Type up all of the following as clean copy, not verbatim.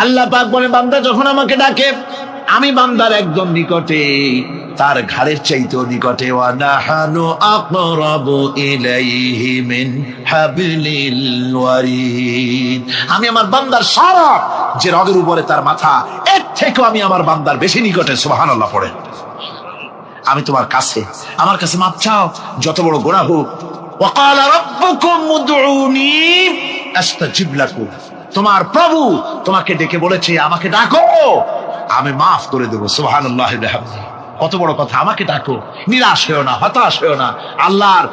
আল্লাহ পাক বলে বান্দা যখন আমাকে ডাকে আমি বান্দার একদম নিকটে, তার ঘাড়ের চাইতেও নিকটে। ওয়া নাহানু আকরাবু ইলাইহি মিন হাবলিল ওয়ারিদ। আমি আমার বান্দার সারা যে রগের উপরে তার মাথা, এর থেকেও আমি আমার বান্দার বেশি নিকটে। সুবহানাল্লাহ পড়ে। আমি তোমার কাছে, আমার কাছে মাপ চাও, যত বড় গুনাহ হোক। ওয়া ক্বালা রাব্বুকুম উদউনি আস্তাজিব লাকুম। তোমার প্রভু তোমাকে ডেকে বলেছে আমাকে ডাকো, আমি মাফ করে দেবো। সুবহানাল্লাহ। কত বড় কথা, আমাকে ডাকো, নিরাশ হয়েও না, হতাশ হয়েও না। আল্লাহর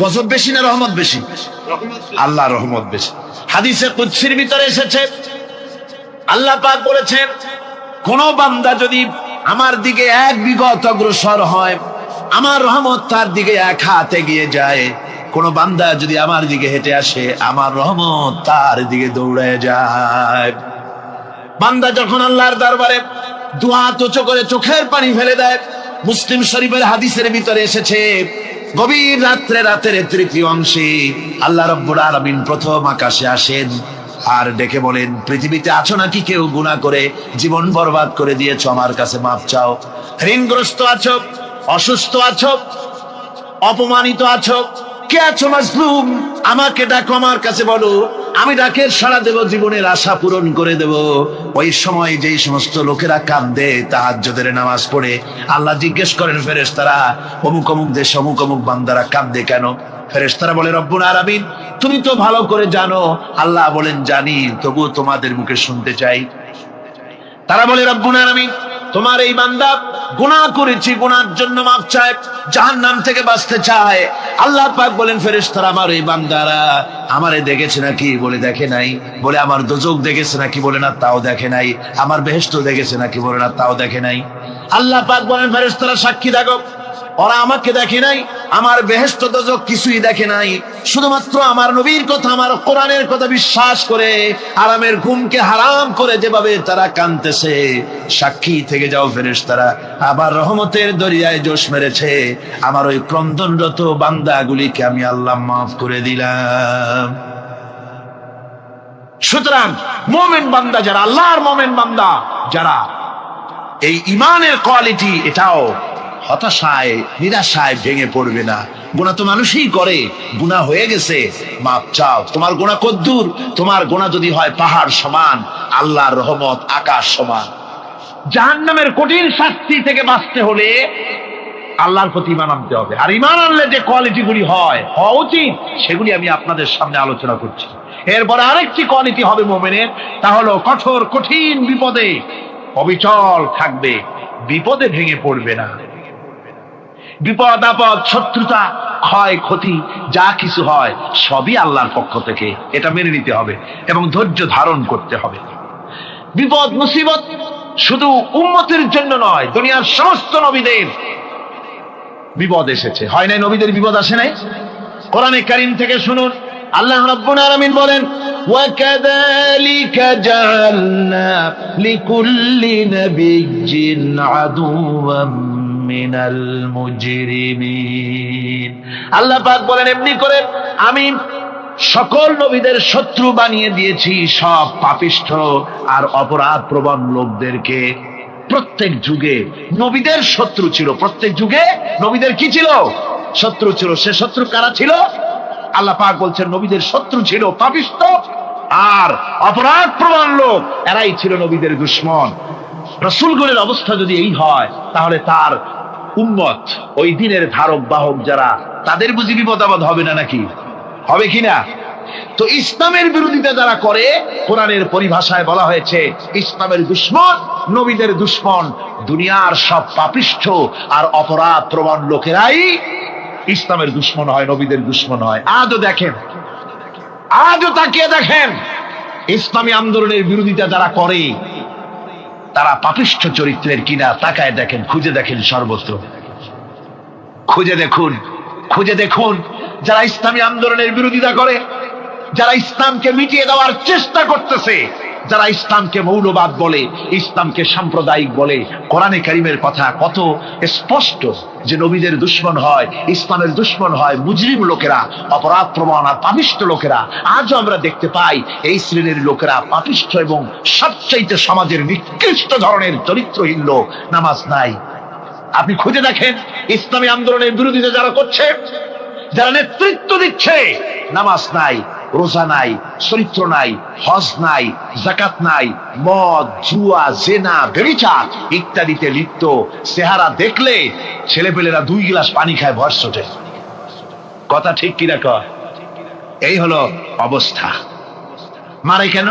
গজব বেশি না রহমত বেশি? আল্লাহর রহমত বেশি। হাদিসে কুদসির ভিতরে এসেছে, আল্লাহ পাক বলেছেন কোন বান্দা যদি আমার দিকে এক বিগত অগ্রসর হয়, আমার রহমত তার দিকে এক হাত এগিয়ে যায়। কোন বান্দা যদি আমার দিকে হেঁটে আসে, আমার রহমত তার দিকে দৌড়ে যায়। বান্দা যখন আল্লাহর দরবারে দুহাত উঁচু করে চোখের পানি ফেলে দেয়, মুসলিম শরীফের হাদিসের ভিতরে এসেছে গভীর রাত্রে, রাতের তৃতীয় অংশে আল্লাহ রাব্বুল আলামিন প্রথম আকাশে আসেন আর ডেকে বলেন, পৃথিবীতে আছো নাকি কেউ গুনাহ করে জীবন বরবাদ করে দিয়েছো, আমার কাছে মাপ চাও। ঋণগ্রস্ত আছো, অসুস্থ আছো, অপমানিত আছো, কে আছো মাজলুম, আমাকে ডাকো, আমার কাছে বলো, আমি ডাকের সাড়া দেব, জীবনের আশা পূরণ করে দেব। ওই সময় যেই সমস্ত লোকেরা কাঁদে তাহাজ্জুদের নামাজ পড়ে, আল্লাহ জিজ্ঞেস করেন ফেরেশতারা, অমুক অমুক দেশ অমুক অমুক বান্দারা কাঁদে কেন? ফেরেশতারা বলে রব্বুল আলামিন তুমি তো ভালো করে জানো। আল্লাহ বলেন জানি, তবুও তোমাদের মুখে শুনতে চাই। তারা বলে রব্বুল আলামিন তোমার এই বান্দা গুনাহ করেছি, গুনার জন্য মাফ চায়, জাহান্নাম থেকে বাঁচতে চায়। আল্লাহ পাক বলেন ফেরেশতারা আমার এই বান্দারা আমারে দেখেছে নাকি? বলে দেখে নাই। বলে আমার দোজখ দেখেছে নাকি? বলে না, তাও দেখে নাই। আমার বেহেশত দেখেছে নাকি? বলে না, তাও দেখে নাই। আল্লাহ পাক বলেন ফেরেশতারা সাক্ষী থাকো, ওরা আমাকে দেখে নাই, আমার বেহেশত দোজখ কিছুই দেখে নাই, শুধুমাত্র আমার নবীর কথা, আমার কোরআনের কথা বিশ্বাস করে আরামের ঘুমকে হারাম করে যেভাবে তারা কাঁদতেছে, সাক্ষী থেকে যাও ফেরেশতারা, আবার রহমতের দরিয়ায় জোশ মেরেছে আমার ওই ক্রন্দনরত বান্দাগুলিকে আমি আল্লাহ মাফ করে দিলাম। সুতরাং মুমিন বান্দা যারা, আল্লাহর মুমিন বান্দা যারা, এই ঈমানের কোয়ালিটি, এটাও হতাশায় নিরাশায় ভেঙে পড়বে না। গুনাহ তো মানুষই করে, গুনাহ হয়ে গেছে, মাপ চাও। তোমার গুনাহ কদ্দুর? তোমার গুনাহ যদি হয় পাহাড় সমান, আল্লাহর রহমত আকাশ সমান। জাহান্নামের কঠিন শাস্তি থেকে বাঁচতে হলে আল্লাহর প্রতি ঈমান আনতে হবে। আর ঈমান আনলে যে কোয়ালিটিগুলি হওয়া উচিত, সেগুলি আমি আপনাদের সামনে আলোচনা করছি। এরপরে আরেকটি কোয়ালিটি হবে মুমিনের, তা হলো কঠোর কঠিন বিপদে অবিচল থাকবে, বিপদে ভেঙে পড়বে না। বিপদ আপদ, শত্রুতা, ক্ষয় ক্ষতি যা কিছু হয় সবই আল্লাহর পক্ষ থেকে, এটা মেনে নিতে হবে এবং ধৈর্য ধারণ করতে হবে। বিপদ মুসিবত শুধু উম্মতের জন্য নয়, দুনিয়ার সমস্ত নবীদের বিপদ এসেছে, হয় নাই? নবীদের বিপদ আসে নাই? কোরআনে কারীম থেকে শুনুন, আল্লাহ রাব্বুল আলামিন বলেন, وَكَذَلِكَ جَعَلْنَا لِكُلِّ نَبِيٍّ عَدُوًّا মিনাল মুজরিমিন। আল্লাহ পাক বলেন এমনি করে আমি সকল নবীদের শত্রু বানিয়ে দিয়েছি, সব পাপিষ্ঠ আর অপরাধ প্রবণ লোকদেরকে। প্রত্যেক যুগে নবীদের শত্রু ছিল, প্রত্যেক যুগে নবীদের কি ছিল? শত্রু ছিল। সে শত্রু কারা ছিল? আল্লাহ পাক বলছেন নবীদের শত্রু ছিল পাপিষ্ঠ আর অপরাধ প্রবণ লোক, এরাই ছিল নবীদের দুশমন। রাসূলগণের অবস্থা যদি এই হয়, তাহলে তার উম্মত, ওই দিনের ধারক বাহক যারা, তাদের বুঝি বিপদ আপদ হবে না? নাকি হবে কিনা? তো ইসলামের বিরোধিতা যারা করে, কোরআনের পরিভাষায় বলা হয়েছে ইসলামের দুশমন, নবীদের দুশমন। দুনিয়ার সব পাপিষ্ঠ আর অপরাধ প্রবণ লোকেরাই ইসলামের দুশমন হয়, নবীদের দুশমন হয়। আজও দেখেন, আজও তাকিয়ে দেখেন, ইসলামী আন্দোলনের বিরোধিতা যারা করে তারা পাপিষ্ঠ চরিত্রের কিনা, তাকায় দেখেন, খুঁজে দেখেন, সর্বত্র খুঁজে দেখুন, খুঁজে দেখুন। যারা ইসলামী আন্দোলনের বিরোধিতা করে, যারা ইসলামকে মিটিয়ে দেওয়ার চেষ্টা করতেছে, যারা ইসলামকে মৌলবাদ বলে, ইসলামকে সাম্প্রদায়িক বলে, কোরআনে কারীমের কথা কত স্পষ্ট যে নবীদের দুশমন হয়, ইসলামের দুশমন হয় মুজরিম লোকেরা, অপরাধ প্রবণ আর পাপিষ্ঠ লোকেরা। আজও আমরা দেখতে পাই এই শ্রেণীর লোকেরা পাপিষ্ঠ এবং সবচাইতে সমাজের নিকৃষ্ট ধরনের চরিত্রহীন লোক। নামাজ নাই। আপনি খুঁজে দেখেন ইসলামী আন্দোলনের বিরোধিতা যারা করছে, যারা নেতৃত্ব দিচ্ছে, নামাজ নাই, রোজা নাই, চরিত্র নাই, হজ নাই, যাকাত নাই, মদ, জুয়া, জেনা, ব্যভিচার ইত্যাদিতে লিপ্ত। চেহারা দেখলে ছেলেপেলেরা 2 গ্লাস পানি খায় ভরস ওঠে। কথা ঠিক কিনা কয়? এই হলো অবস্থা। মারে কেন?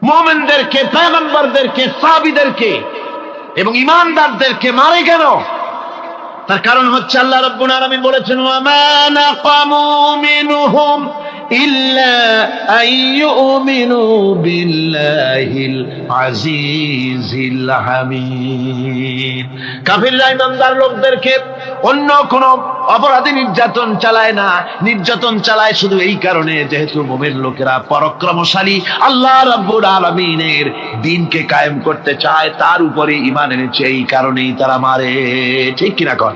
মুমিনদেরকে, পয়গম্বরদেরকে, সাহাবীদেরকে এবং ঈমানদারদেরকে মারে কেন? তার কারণ হচ্ছে আল্লাহ রাব্বুল আলামিন বলেছেন, ওয়া মা নাকামু মিনহুম ইল্লা আইয়ুমিনু বিল্লাহিল আজিজিল হামিদ। কাফিররা ঈমানদার লোকদেরকে অন্য কোন অপরাধী নির্যাতন চালায় না, নির্যাতন চালায় শুধু এই কারণে যেহেতু মুমিন লোকেরা পরাক্রমশালী, আল্লাহ রাব্বুল আলামিনের দ্বীনকে কায়েম করতে চায়, তার উপরে ঈমান এনেছে, এই কারণেই তারা মারে। ঠিক কিনা কর?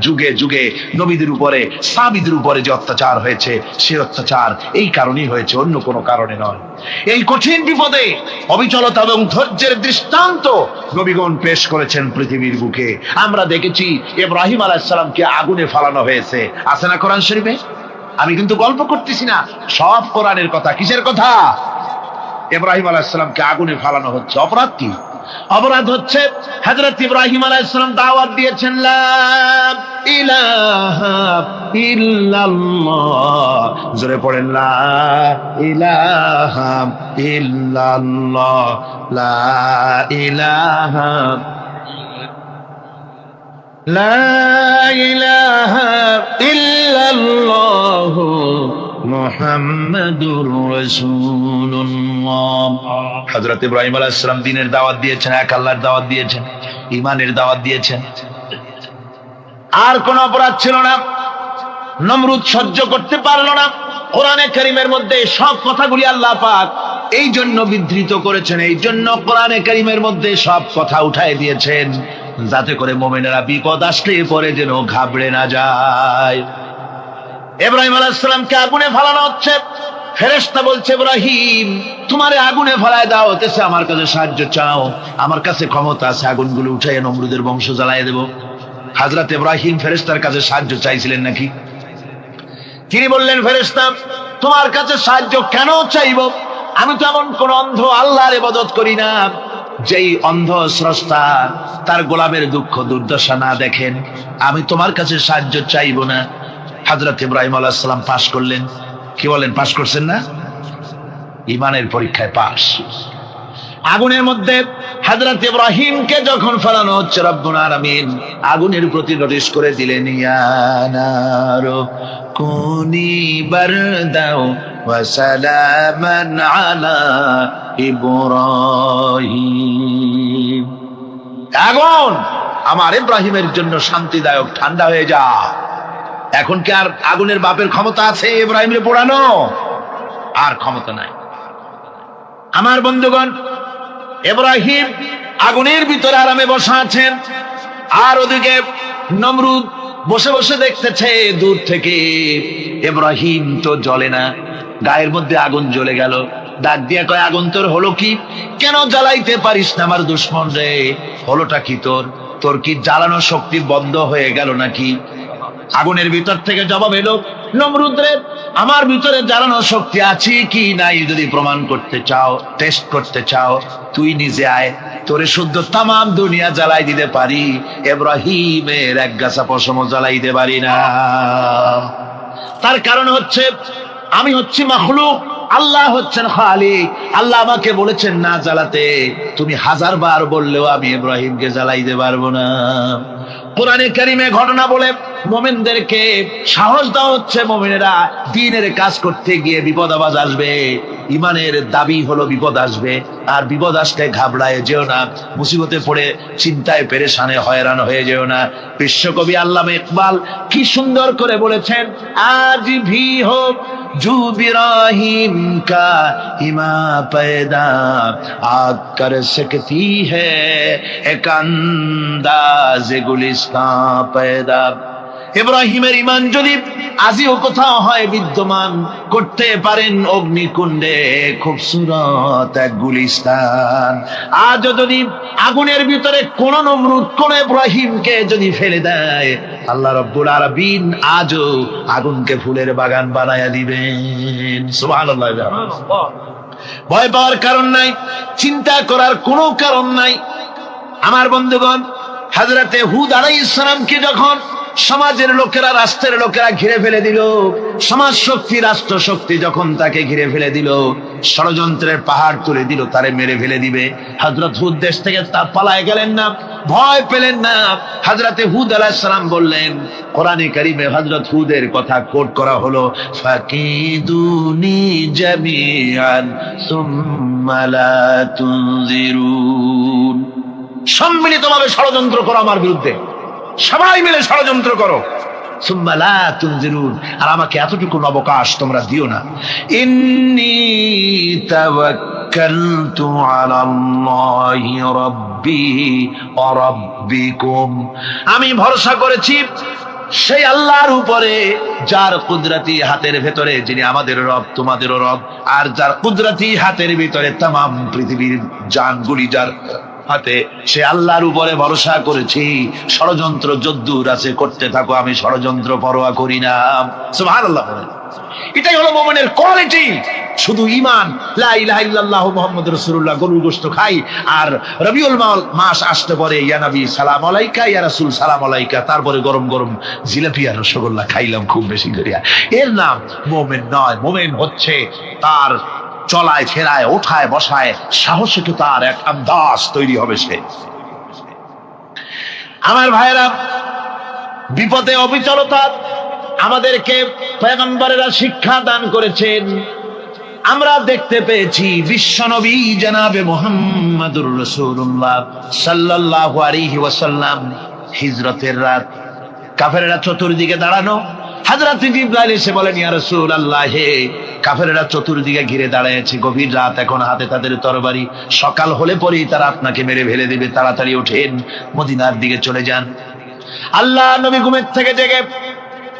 যুগে যুগে নবীদের উপরে, সাহাবীদের উপরে যে অত্যাচার হয়েছে, সে অত্যাচার এই কারণেই হয়েছে, অন্য কোনো কারণে নয়। এই কঠিন বিপদে অবিচলতা এবং ধৈর্যের দৃষ্টান্ত নবীগণ পেশ করেছেন পৃথিবীর বুকে। আমরা দেখেছি ইব্রাহিম আলাইহিস সালামকে আগুনে ফালানো হয়েছে, আছে না কোরআন শরীফে? আমি কিন্তু গল্প করতেছি না, সব কোরআনের কথা। কিসের কথা? ইব্রাহিম আলাইহিস সালামকে আগুনে ফালানো হচ্ছে। অপরাধ কি? অপরাধ হচ্ছে হযরত ইব্রাহিম আলাইহিস সালাম দাওয়াত দিয়েছেন, লা ইলাহা ইল্লাল্লাহ। জোরে পড়েন, লা ইলাহা ইল্লাল্লাহ, লা ইলাহা, লা ইলাহা ইল্লাল্লাহ মুহাম্মাদুর রাসূলুল্লাহ। হযরত ইব্রাহিম আলাইহিস সালাম দ্বীনের দাওয়াত দিয়েছেন, এক আল্লাহর দাওয়াত দিয়েছেন, ঈমানের দাওয়াত দিয়েছেন। আর কোন অপরাধ ছিল না। নমরুদ সহ্য করতে পারল না। কোরআনে কারীমের মধ্যে সব কথাগুলি আল্লাহ পাক এই জন্য বিধৃত করেছেন, এই জন্য কোরআনে কারীমের মধ্যে সব কথা উঠায় দিয়েছেন, যাতে করে মুমিনেরা বিপদ আসলে পরে যেন ঘাবড়ে না যায়। ইব্রাহিম আলাইহিস সালামকে আগুনে ফালানো হচ্ছে। ফেরেশতা বলছে, ইব্রাহিম তোমারে আগুনে ফালায় দাও হতেছে, আমার কাছে সাহায্য চাও, আমার কাছে ক্ষমতা আছে, আগুনগুলো উঠাইয়া নমরুদের বংশ জ্বালায় দেব। হযরত ইব্রাহিম ফেরেশতার কাছে সাহায্য চাইছিলেন নাকি? তিনি বললেন, ফেরেশতা তোমার কাছে সাহায্য কেন চাইব? আমি তো এমন কোন অন্ধ আল্লাহর ইবাদত করি না যেই অন্ধ স্রষ্টা তার গোলামের দুঃখ দুর্দশা না দেখেন। আমি তোমার কাছে সাহায্য চাইব না। হযরত ইব্রাহিম আলাইহিস সালাম পাশ করলেন। কি বলেন, পাশ করছেন না? ঈমানের পরীক্ষায় পাশ। আগুনের মধ্যে হযরত ইব্রাহিমকে যখন ফেলানো হচ্ছে, রব্বুল আলামিন আগুনের প্রতি নোটিশ করে দিলেন, ইয়া নারু কুনি বারদাও ওয়া সালামান আলা ইব্রাহিম। আগুন আমার ইব্রাহিমের জন্য শান্তিদায়ক, ঠান্ডা হয়ে যা। এখন কি আর আগুনের বাপের ক্ষমতা আছে ইব্রাহিমকে পোড়ানো? আর ক্ষমতা নাই। আমার বন্ধুগণ, ইব্রাহিম আগুনের ভিতরে আরামে বসা আছেন, আর ওদিকে নমরুদ বসে বসে দেখতেছে দূর থেকে। ইব্রাহিম তো জ্বলে না, গায়ের মধ্যে আগুন জ্বলে গেল। ডাক দিয়া কয়, আগুন তোর হলো কি? কেন জ্বালাইতে পারিস না আমার দুশমন রে? হলোটা কি তোর? তোর কি জ্বালানো শক্তি বন্ধ হয়ে গেল নাকি? আগুনের ভিতর থেকে জবাব এলো, নমরুদ রে, আমার ভিতরে জ্বালানো শক্তি আছে কি নাই যদি প্রমাণ করতে চাও, টেস্ট করতে চাও, তুই নিজে আয়, তোরে শুদ্ধ তামাম দুনিয়া জ্বালাই দিতে পারি, ইব্রাহিমের এক গাছা পশম জ্বালাই দিতে পারি না। তার কারণ হচ্ছে আমি হচ্ছি মাখলুক, আল্লাহ হচ্ছেন খালিক। আল্লাহ আমাকে বলেছেন না জ্বালাতে, তুমি 1000 বার বললেও আমি ইব্রাহিমকে জ্বালাইতে পারবো না। কোরআনে কারীমে ঘটনা বলে মুমিনদেরকে সাহস দেওয়া হচ্ছে, মুমিনেরা দ্বীনের কাজ করতে গিয়ে বিপদ আবাজ আসবে, ঈমানের দাবি হলো বিপদ আসবে, আর বিপদ আসলে ঘাবড়ায় যেও না, মুসিবতে পড়ে চিন্তায় পেরেশানে হয়রান হয়ে যেও না। বিশ্বকবি আল্লামা ইকবাল কি সুন্দর করে বলেছেন, আজ ভি হো जो इब्राहिम का इमा पैदा आग कर सकती है एक अंदाज गुलिस्तां पैदा। ইব্রাহিমের ঈমান যদি আজিও কোথাও হয় বিদ্যমান করতে পারেন অগ্নিকুণ্ডে খুবসুরত এক গুলিস্তান। আজও যদি আগুনের ভিতরে কোন নমরুদ কোন ইব্রাহিমকে যদি ফেলে দেয়, আল্লাহ রাব্বুল আলামিন আজও আগুনকে ফুলের বাগান বানায়া দিবেন। সুবহানাল্লাহ। ভয় পাওয়ার কারণ নাই, চিন্তা করার কোনো কারণ নাই। আমার বন্ধুগণ, হযরতে হুদ আলাইহিস সালামকে যখন সমাজের লোকেরা, রাষ্ট্রের লোকেরা ঘিরে ফেলে দিল, সমাজ শক্তি, রাষ্ট্র শক্তি যখন তাকে ঘিরে ফেলে দিল, ষড়যন্ত্রের পাহাড় তুলে দিল, তারে মেরে ফেলে দিবে, হযরত হুদ দেশ থেকে তা পালায় গেলেন না, ভয় পেলেন না। হযরতে হুদ আলাইহিস সালাম বললেন, কোরআনে কারীমে হযরত হুদের কথা কোট করা হলো, ফাকিদুনি জামিআন সুম্মা লা তুনজিরুন। সম্মিলিতভাবে ষড়যন্ত্র করো আমার বিরুদ্ধে, সবাই মিলে ষড়যন্ত্র করো, সুম্মা লা তুনজিরুন, আর আমাকে এতটুকু অবকাশ তোমরা দিও না। ইন্নী তাওয়াক্কালতু আলাল্লাহি রাব্বি ওয়া রাব্বিকুম, আমি ভরসা করেছি সেই আল্লাহর উপরে যার কুদরতি হাতের ভেতরে, যিনি আমাদের রব তোমাদেরও রব, আর যার কুদরতি হাতের ভিতরে তামাম পৃথিবীর জানগুলি যার হাতে, সে আল্লাহর উপরে ভরসা করেছি। ষড়যন্ত্র যদ্দূর আছে করতে থাকো, আমি ষড়যন্ত্র পরোয়া করি না। সুবহানাল্লাহ। এটাই হলো মুমিনের কোয়ালিটি। শুধু ঈমান, লা ইলাহা ইল্লাল্লাহ মুহাম্মাদুর রাসূলুল্লাহ, গরুর গোশত খাই, আর রবিউল মাস আসতে পরে ইয়া নবী সালাম আলাইকা, ইয়া রাসূল সালাম আলাইকা, তারপরে গরম গরম জিলাপি আর রসগোল্লা খাইলাম খুব বেশি করিয়া, এর নাম মুমিন নয়। মুমিন হচ্ছে তার চলায় ফেরায়, ওঠায় বসায় সাহসে তো তার এক আন্দাজ তৈরি হবে সে। আমার ভাইরা, বিপদে অবিচলতা আমাদেরকে পয়গম্বরেরা শিক্ষা দান করেছেন। আমরা দেখতে পেয়েছি বিশ্বনবী জনাবে মুহাম্মাদুর রাসূলুল্লাহ সাল্লাল্লাহু আলাইহি ওয়াসাল্লাম হিজরতের রাত, কাফেররা চতুর্দিকে দাঁড়ানো, হযরত জিবরাইল এসে বলেন, ইয়া রাসূলুল্লাহ, হে কাফেররা চতুর্দিকে ঘিরে দাঁড়িয়েছে, গভীর রাত, এখন হাতে তাদের তরবারি, সকাল হলে পরেই তারা আপনাকে মেরে ফেলে দেবে, তাড়াতাড়ি ওঠেন, মদিনার দিকে চলে যান। আল্লাহ নবী ঘুমের থেকে জেগে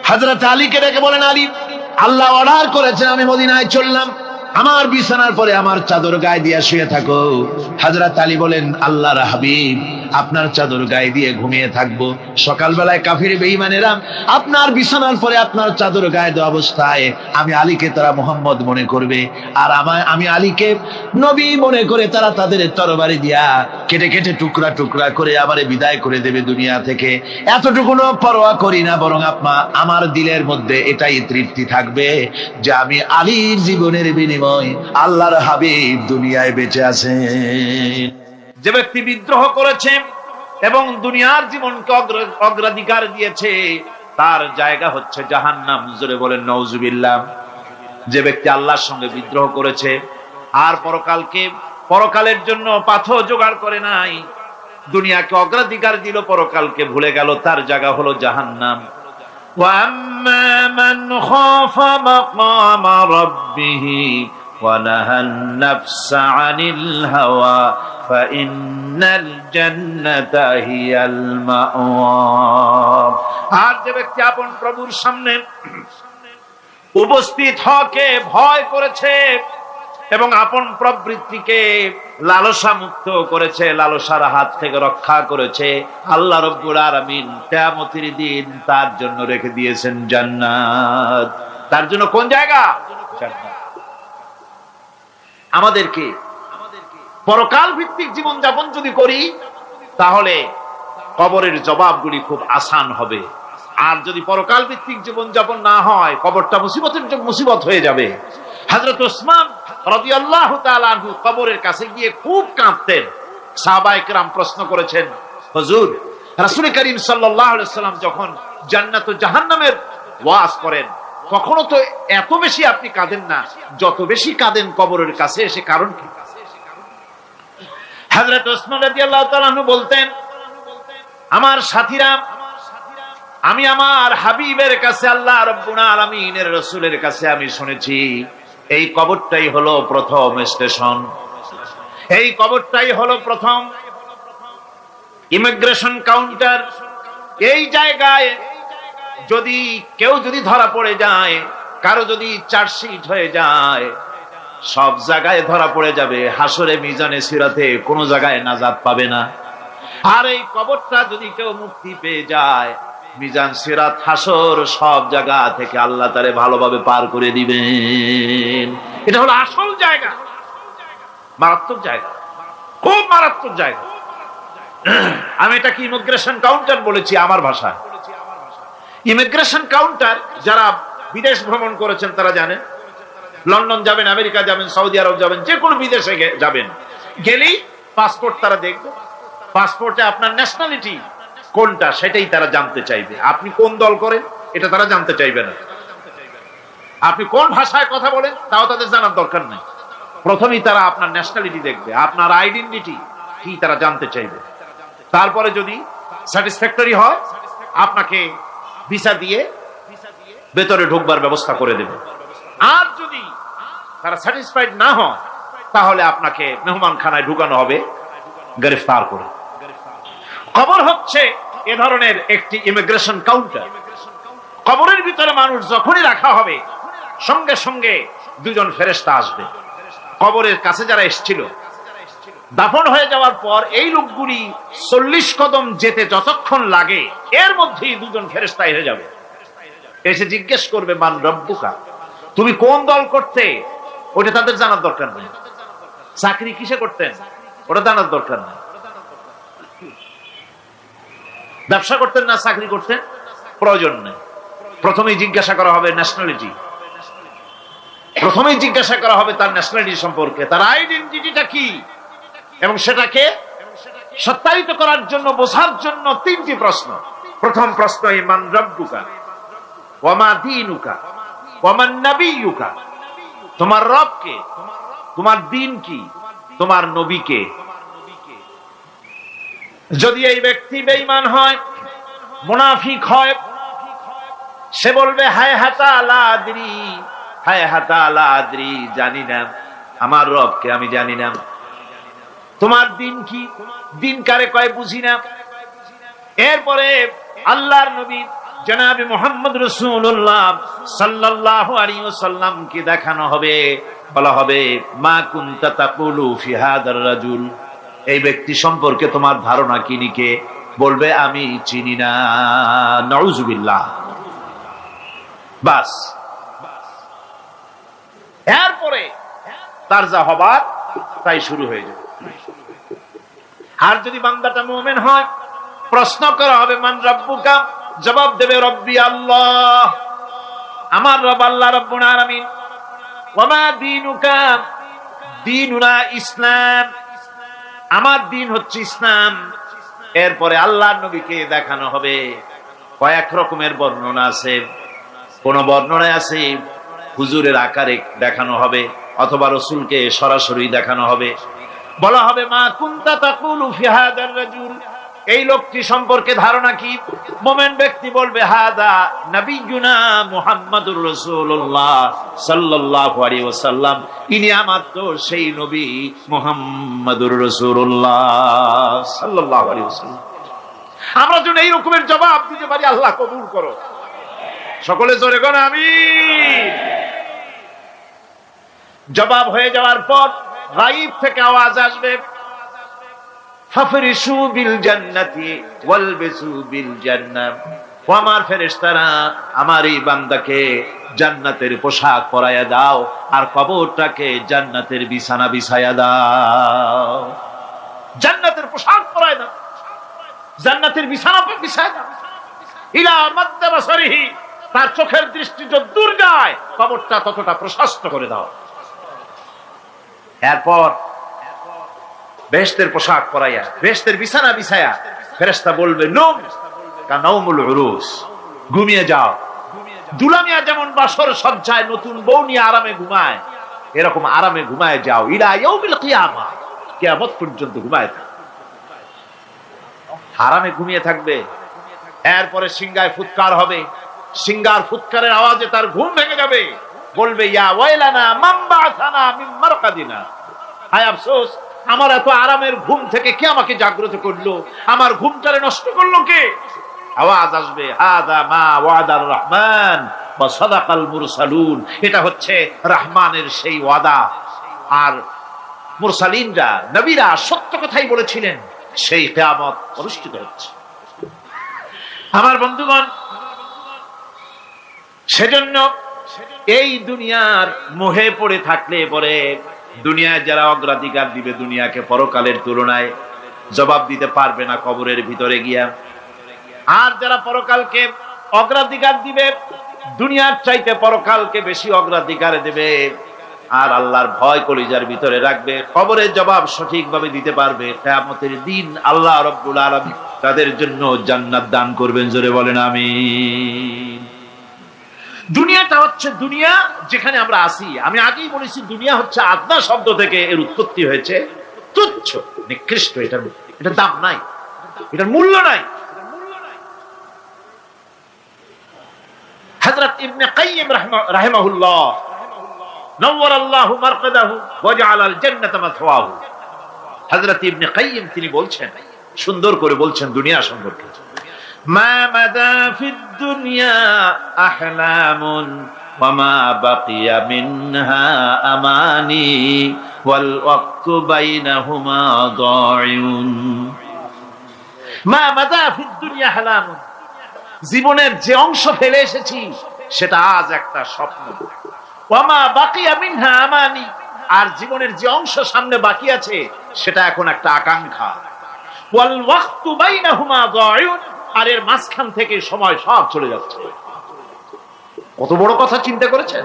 হযরত আলীকে ডেকে বলেন, আলী, আল্লাহ অর্ডার করেছেন আমি মদিনায় চললাম, আমার বিছানার পরে আমার চাদর গায়ে দিয়ে শুয়ে থাকো। হযরত আলী বলেন, আল্লাহর হাবিব, আপনার চাদর গায়ে দিয়ে ঘুমিয়ে থাকবো, সকালবেলায় কাফির বেঈমানেরা আপনার বিছানার পরে আপনার চাদর গায়ে দেওয়া অবস্থায় আমি আলীকে তারা মুহাম্মদ মনে করবে, আর আমি আলীকে নবী মনে করে তারা তাদের তরবারি দিয়া কেটে কেটে টুকরা টুকরা করে আমারে বিদায় করে দেবে দুনিয়া থেকে। এতটুকুনো পরোয়া করি না, বরং আমার দিলের মধ্যে এটাই তৃপ্তি থাকবে যে আমি আলীর জীবনের বিনিময়ে আল্লাহর হাবিব দুনিয়ায় বেঁচে আছেন। যে ব্যক্তি বিদ্রোহ করেছে এবং দুনিয়ার জীবনকে অগ্রাধিকার দিয়েছে, তার জায়গা হচ্ছে জাহান্নাম। জোরে বলেন নাউজুবিল্লাহ। যে ব্যক্তি আল্লাহর সঙ্গে বিদ্রোহ করেছে আর পরকালের জন্য পাথর জোগাড় করে নাই, দুনিয়াকে অগ্রাধিকার দিল, পরকালকে ভুলে গেল, তার জায়গা হলো জাহান্নাম। وَأَمَّا مَنْ خَافَ مَقَامَ رَبِّهِ وَنَهَى النَّفْسَ عَنِ الْهَوَى فَإِنَّ الْجَنَّةَ هِيَ الْمَأْوَى। আর যে ব্যক্তি আপন প্রভুর সামনে উপস্থিত হকে ভয় করেছে এবং আপন প্রবৃত্তিকে লালসা মুক্ত করেছে, লালসার হাত থেকে রক্ষা করেছে, আল্লাহ রাব্বুল আলামিন কিয়ামতের দিন তার জন্য রেখে দিয়েছেন জান্নাত। তার জন্য কোন জায়গা? জান্নাত। আমাদেরকে পরকাল ভিত্তিক জীবন যাপন যদি করি, তাহলে কবরের জবাবগুলি খুব আসান হবে। আর যদি পরকাল ভিত্তিক জীবন যাপন না হয়, কবরটা মুসিবত হয়ে যাবে। হযরত ওসমান রাদিয়াল্লাহু তাআলা আনহু কবরের কাছে গিয়ে খুব কাঁদতেন। সাহাবায়ে কেরাম প্রশ্ন করেছেন, হুজুর, রাসূল করিম সাল্লাল্লাহু আলাইহি ওয়াসাল্লাম যখন জান্নাত ও জাহান্নামের ওয়াজ করেন, কখনো তো এত বেশি আপনি কাঁদেন না, যত বেশি কাঁদেন কবরের কাছে এসে, কারণ কি? হযরত ওসমান রাদিয়াল্লাহু তাআলা আনহু বলতেন, আমার সাথীরা আমি আমার হাবিবের কাছে, আল্লাহ রাব্বুল আলামিনের রাসূলের কাছে আমি শুনেছি এই কবরটাই হলো প্রথম স্টেশন, এই কবরটাই হলো প্রথম ইমিগ্রেশন কাউন্টার। এই জায়গায় যদি কেউ ধরা পড়ে যায়, কারো যদি চার্জশিট হয়ে যায়, সব জায়গায় ধরা পড়ে যাবে, হাসরে মিজানে সিরাতে কোনো জায়গায় নাজাত পাবে না। আর এই কবরটা যদি কেউ মুক্তি পেয়ে যায়, মিজান সিরাত হাসর সব জায়গা থেকে আল্লাহ তারে ভালোভাবে পার করে দিবেন। এটা হলো আসল জায়গা, মারাত্মক জায়গা, খুব মারাত্মক জায়গা। আমি এটাকে ইমিগ্রেশন কাউন্টার বলেছি আমার ভাষায়। ইমিগ্রেশন কাউন্টার যারা বিদেশ ভ্রমণ করেছেন তারা জানেন। লন্ডন যাবেন, আমেরিকা যাবেন, সৌদি আরব যাবেন, যে কোনো বিদেশে যাবেন, গেলেই পাসপোর্ট তারা দেখবে। পাসপোর্টে আপনার ন্যাশনালিটি কোনটা সেটাই তারা জানতে চাইবে। আপনি কোন দল করেন এটা তারা জানতে চাইবে না। আপনি কোন ভাষায় কথা বলেন তাও তাদের জানার দরকার নেই। প্রথমেই তারা আপনার ন্যাশনালিটি দেখবে, আপনার আইডেন্টিটি কি তারা জানতে চাইবে। তারপরে যদি স্যাটিসফ্যাক্টরি হয়, আপনাকে ভিসা দিয়ে ভেতরে ঢুকবার ব্যবস্থা করে দেবে। আর যদি তারা স্যাটিসফাইড না হয়, তাহলে আপনাকে মেহমানখানায় ঢুকানো হবে গ্রেফতার করে। কবর হচ্ছে এ ধরনের একটি ইমিগ্রেশন কাউন্টার। কবরের ভিতরে মানুষ যখনই রাখা হবে, সঙ্গে সঙ্গে দুজন ফেরেশতা আসবে। কবরের কাছে যারা এসেছিল, দাফন হয়ে যাওয়ার পর এই লোকগুলি 40 কদম যেতে যতক্ষণ লাগে, এর মধ্যেই দুজন ফেরেশতা এসে যাবে। এসে জিজ্ঞেস করবে, মান রব্বুকা, তুমি কোন দল করতে? ওটা তাদের জানার দরকার নেই। চাকরি কিসে করতেন ওটা জানার দরকার নেই। ব্যবসা করতেন না চাকরি করতেন, প্রয়োজন নেই। প্রথমেই জিজ্ঞাসা করা হবে ন্যাশনালিটি, প্রথমেই জিজ্ঞাসা করা হবে তার ন্যাশনালিটি সম্পর্কে, তার আইডেন্টিটিটা কি, এবং সেটাকে সত্যায়িত করার জন্য, বোঝার জন্য 3টি প্রশ্ন। প্রথম প্রশ্ন, মান রব্বুকা ওয়া মা দীনুকা ওয়া মান নাবিয়্যুকা, তোমার রব কে, তোমার দ্বীন কি, তোমার নবী কে। যদি এই ব্যক্তি বেঈমান হয়, মুনাফিক হয়, সে বলবে হায় হাতা লা আদরি, হায় হাতা লা আদরি, জানি না আমার রবকে, আমি জানি না। তোমার দিন কি, দিন কারে কয় বুঝি না। এরপরে আল্লাহর নবী জনাবে মুহাম্মদ রাসূলুল্লাহ সাল্লাল্লাহু আলাইহি ওয়াসাল্লাম কে দেখানো হবে, বলা হবে মা কুনতা তাকুলু ফি হাদার রাজুল, এই ব্যক্তি সম্পর্কে তোমার ধারণা কি নিকে, বলবে আমি চিনি না। নাউযুবিল্লাহ। বাস, এরপরে তার যা হবার তাই শুরু হয়ে যাবে। আর যদি বান্দাটা মুমিন হয়, প্রশ্ন করা হবে মান রব্বুকা, জবাব দেবে রব্বি আল্লাহ, আমার রব আল্লাহ রাব্বুল আলামিন। ওয়া মা দীনুকা, দীনুনা ইসলাম, আমার দিন হচ্ছে ইসলাম। এরপরে আল্লাহর নবীকে দেখানো হবে। কয়েক রকমের বর্ণনা আছে, কোন বর্ণনায় আছে হুজুরের আকারে দেখানো হবে, অথবা রাসূলকে সরাসরি দেখানো হবে। বলা হবে মা কুনতা তাকুলু ফি হাদার রাজুল, এই লোকটি সম্পর্কে ধারণা কি। মুমিন ব্যক্তি বলবে হাদা নবিয়ুনা মুহাম্মাদুর রাসূলুল্লাহ সাল্লাল্লাহু আলাইহি ওয়াসাল্লাম, ইনি আমার তো সেই নবী মুহাম্মাদুর রাসূলুল্লাহ সাল্লাল্লাহু আলাইহি ওয়াসাল্লাম। আমরা যেন এই রকমের জবাব দিতে পারি, আল্লাহ কবুল করো। সকলে জোরে কোন আমিন। জবাব হয়ে যাওয়ার পর গায়ব থেকে আওয়াজ আসবে, ফাফরিশু বিল জান্নাতি ওয়ালবিসু বিল জান্নাহ, ও আমার ফেরেশতারা, আমার এই বান্দাকে জান্নাতের পোশাক পরাইয়া দাও, আর কবরটাকে জান্নাতের বিছানা বিছাইয়া দাও। জান্নাতের পোশাক পরাইয়া দাও, জান্নাতের বিছানা বিছাইয়া দাও। ইলা মাদ্দা বাসারিহি, তার চোখের দৃষ্টি যত দূর যায়, কবরটা ততটা প্রশস্ত করে দাও। এরপর বেহেশতের পোশাক পরাইয়া, বেহেশতের বিছানা বিছায়া ফেরেশতা বলবে নুম কানাউমুল উরুস, ঘুমিয়ে যাও। দুলামিয়া যেমন বাসর সজ্জায় নতুন বউ নিয়ে আরামে ঘুমায়, এরকম আরামে ঘুমায় যাও। ইলা ইয়াউমিল কিয়ামা, কিয়ামত পর্যন্ত ঘুমায় থাকবে, আরামে ঘুমিয়ে থাকবে। এরপরে সিংহায় ফুৎকার হবে, সিংহার ফুৎকারের আওয়াজে তার ঘুম ভেঙে যাবে, বলবে ইয়া ওয়াইলানা মান বা'সানা মিন মারকাদিনা, হায় আফসোস, আমার এত আরামের ঘুম থেকে কে আমাকে জাগ্রত করলো, আমার ঘুমটারে নষ্ট করলো কে? আওয়াজ আসবে হাদা মা ওয়াদার রহমান ওয়া সাদাকাল মুরসালুন, এটা হচ্ছে রহমানের সেই ওয়াদা, আর মুরসালিনরা নবীরা সত্য কথাই বলেছিলেন, সেই কিয়ামত অনুষ্ঠিত হচ্ছে। আমার বন্ধুগণ, সেজন্য এই দুনিয়ার মোহে পড়ে থাকলে পরে দুনিয়ায় যারা অগ্রাধিকার দিবে দুনিয়াকে পরকালের তুলনায়, জবাব দিতে পারবে না কবরের ভিতরে গিয়া। আর যারা পরকালকে অগ্রাধিকার দিবে, দুনিয়ার চাইতে পরকালকে বেশি অগ্রাধিকার দেবে, আর আল্লাহর ভয় কলিজার ভিতরে রাখবে, কবরের জবাব সঠিকভাবে দিতে পারবে, কিয়ামতের দিন আল্লাহ রাব্বুল আলামিন তাদের জন্য জান্নাত দান করবেন। জোরে বলেন আমিন। দুনিয়াটা হচ্ছে দুনিয়া যেখানে আমরা আছি। আমি আগেই বলেছি দুনিয়া হচ্ছে আদনা শব্দ থেকে এর উৎপত্তি হয়েছে, তুচ্ছ, নিকৃষ্ট, এটার দাম নাই, এটার মূল্য নাই। হযরত ইবনে কাইয়িম রাহিমাহুল্লাহ নওয়ারাল্লাহু মারকাদাহু ওয়া জাআলাল জান্নাতা মাথওয়াহু, হযরত ইবনে কাইয়িম তিনি বলছেন, সুন্দর করে বলছেন দুনিয়া সম্পর্কে, মা মাদা ফিদ দুনিয়া আহলামুন ওয়া মা বাকিয়া মিনহা আমানি ওয়াল ওয়াক্তু বাইনাহুমা দাইউন। মা মাদা ফিদ দুনিয়া আহলামুন, জীবনের যে অংশ ফেলে এসেছি সেটা আজ একটা স্বপ্ন, ওয়া মা বাকিয়া মিনহা আমানি, আর জীবনের যে অংশ সামনে বাকি আছে সেটা এখন একটা আকাঙ্ক্ষা, ওয়াল ওয়াক্তু বাইনাহুমা দাইউন, আর এর মাঝখান থেকে সময় সব চলে যাচ্ছে। কত বড় কথা চিন্তা করেছেন?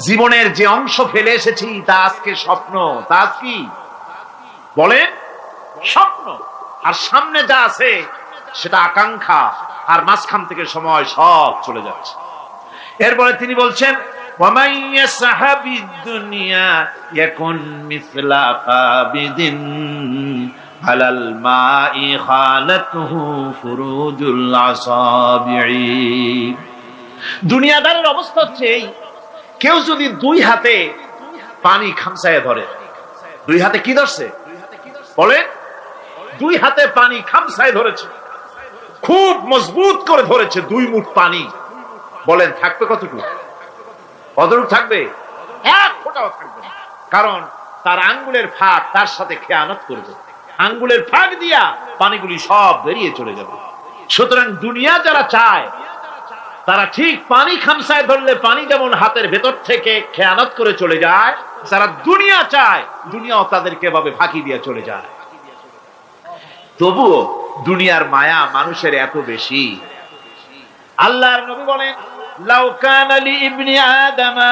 জীবনের যে অংশ ফেলে এসেছি তা আজকে স্বপ্ন, তা আজ কি বলেন? স্বপ্ন। আর সামনে যা আছে সেটা আকাঙ্ক্ষা, আর মাঝখান থেকে সময় সব চলে যাচ্ছে। এরপরে তিনি বলছেন, ওয়ামান ইয়াসহাবিদ দুনিয়া ইয়াকুন মিসলা কাবিদিন আলাল মাই খালাতুহু ফুরুজুল আসাবিঈ। দুনিয়াদারের অবস্থা হচ্ছে এই, কেউ যদি দুই হাতে পানি খামসায় ধরে, দুই হাতে কি ধরছে বলে? দুই হাতে পানি খামসায় ধরেছে, খুব মজবুত করে ধরেছে, 2 মুঠ পানি, বলেন থাকবে কতটুকু? কতটুকু থাকবে? 1 ফোঁটাও থাকবে না, কারণ তার আঙ্গুলের ফাঁক তার সাথে খেয়ানত করবে, আঙ্গুলের ফাঁক দিয়া পানিগুলি সব বেরিয়ে চলে যাবে। সুতরাং দুনিয়া যারা চায় তারা ঠিক পানি খামসায় ধরলে পানি যেমন হাতের ভেতর থেকে খেয়ানত করে চলে যায়, যারা দুনিয়া চায় দুনিয়াও তাদেরকে এভাবে ফাঁকি দিয়ে চলে যায়। তবুও দুনিয়ার মায়া মানুষের এত বেশি। আল্লাহর নবী বলেন, লাউ কানা লি ইবনি আদামা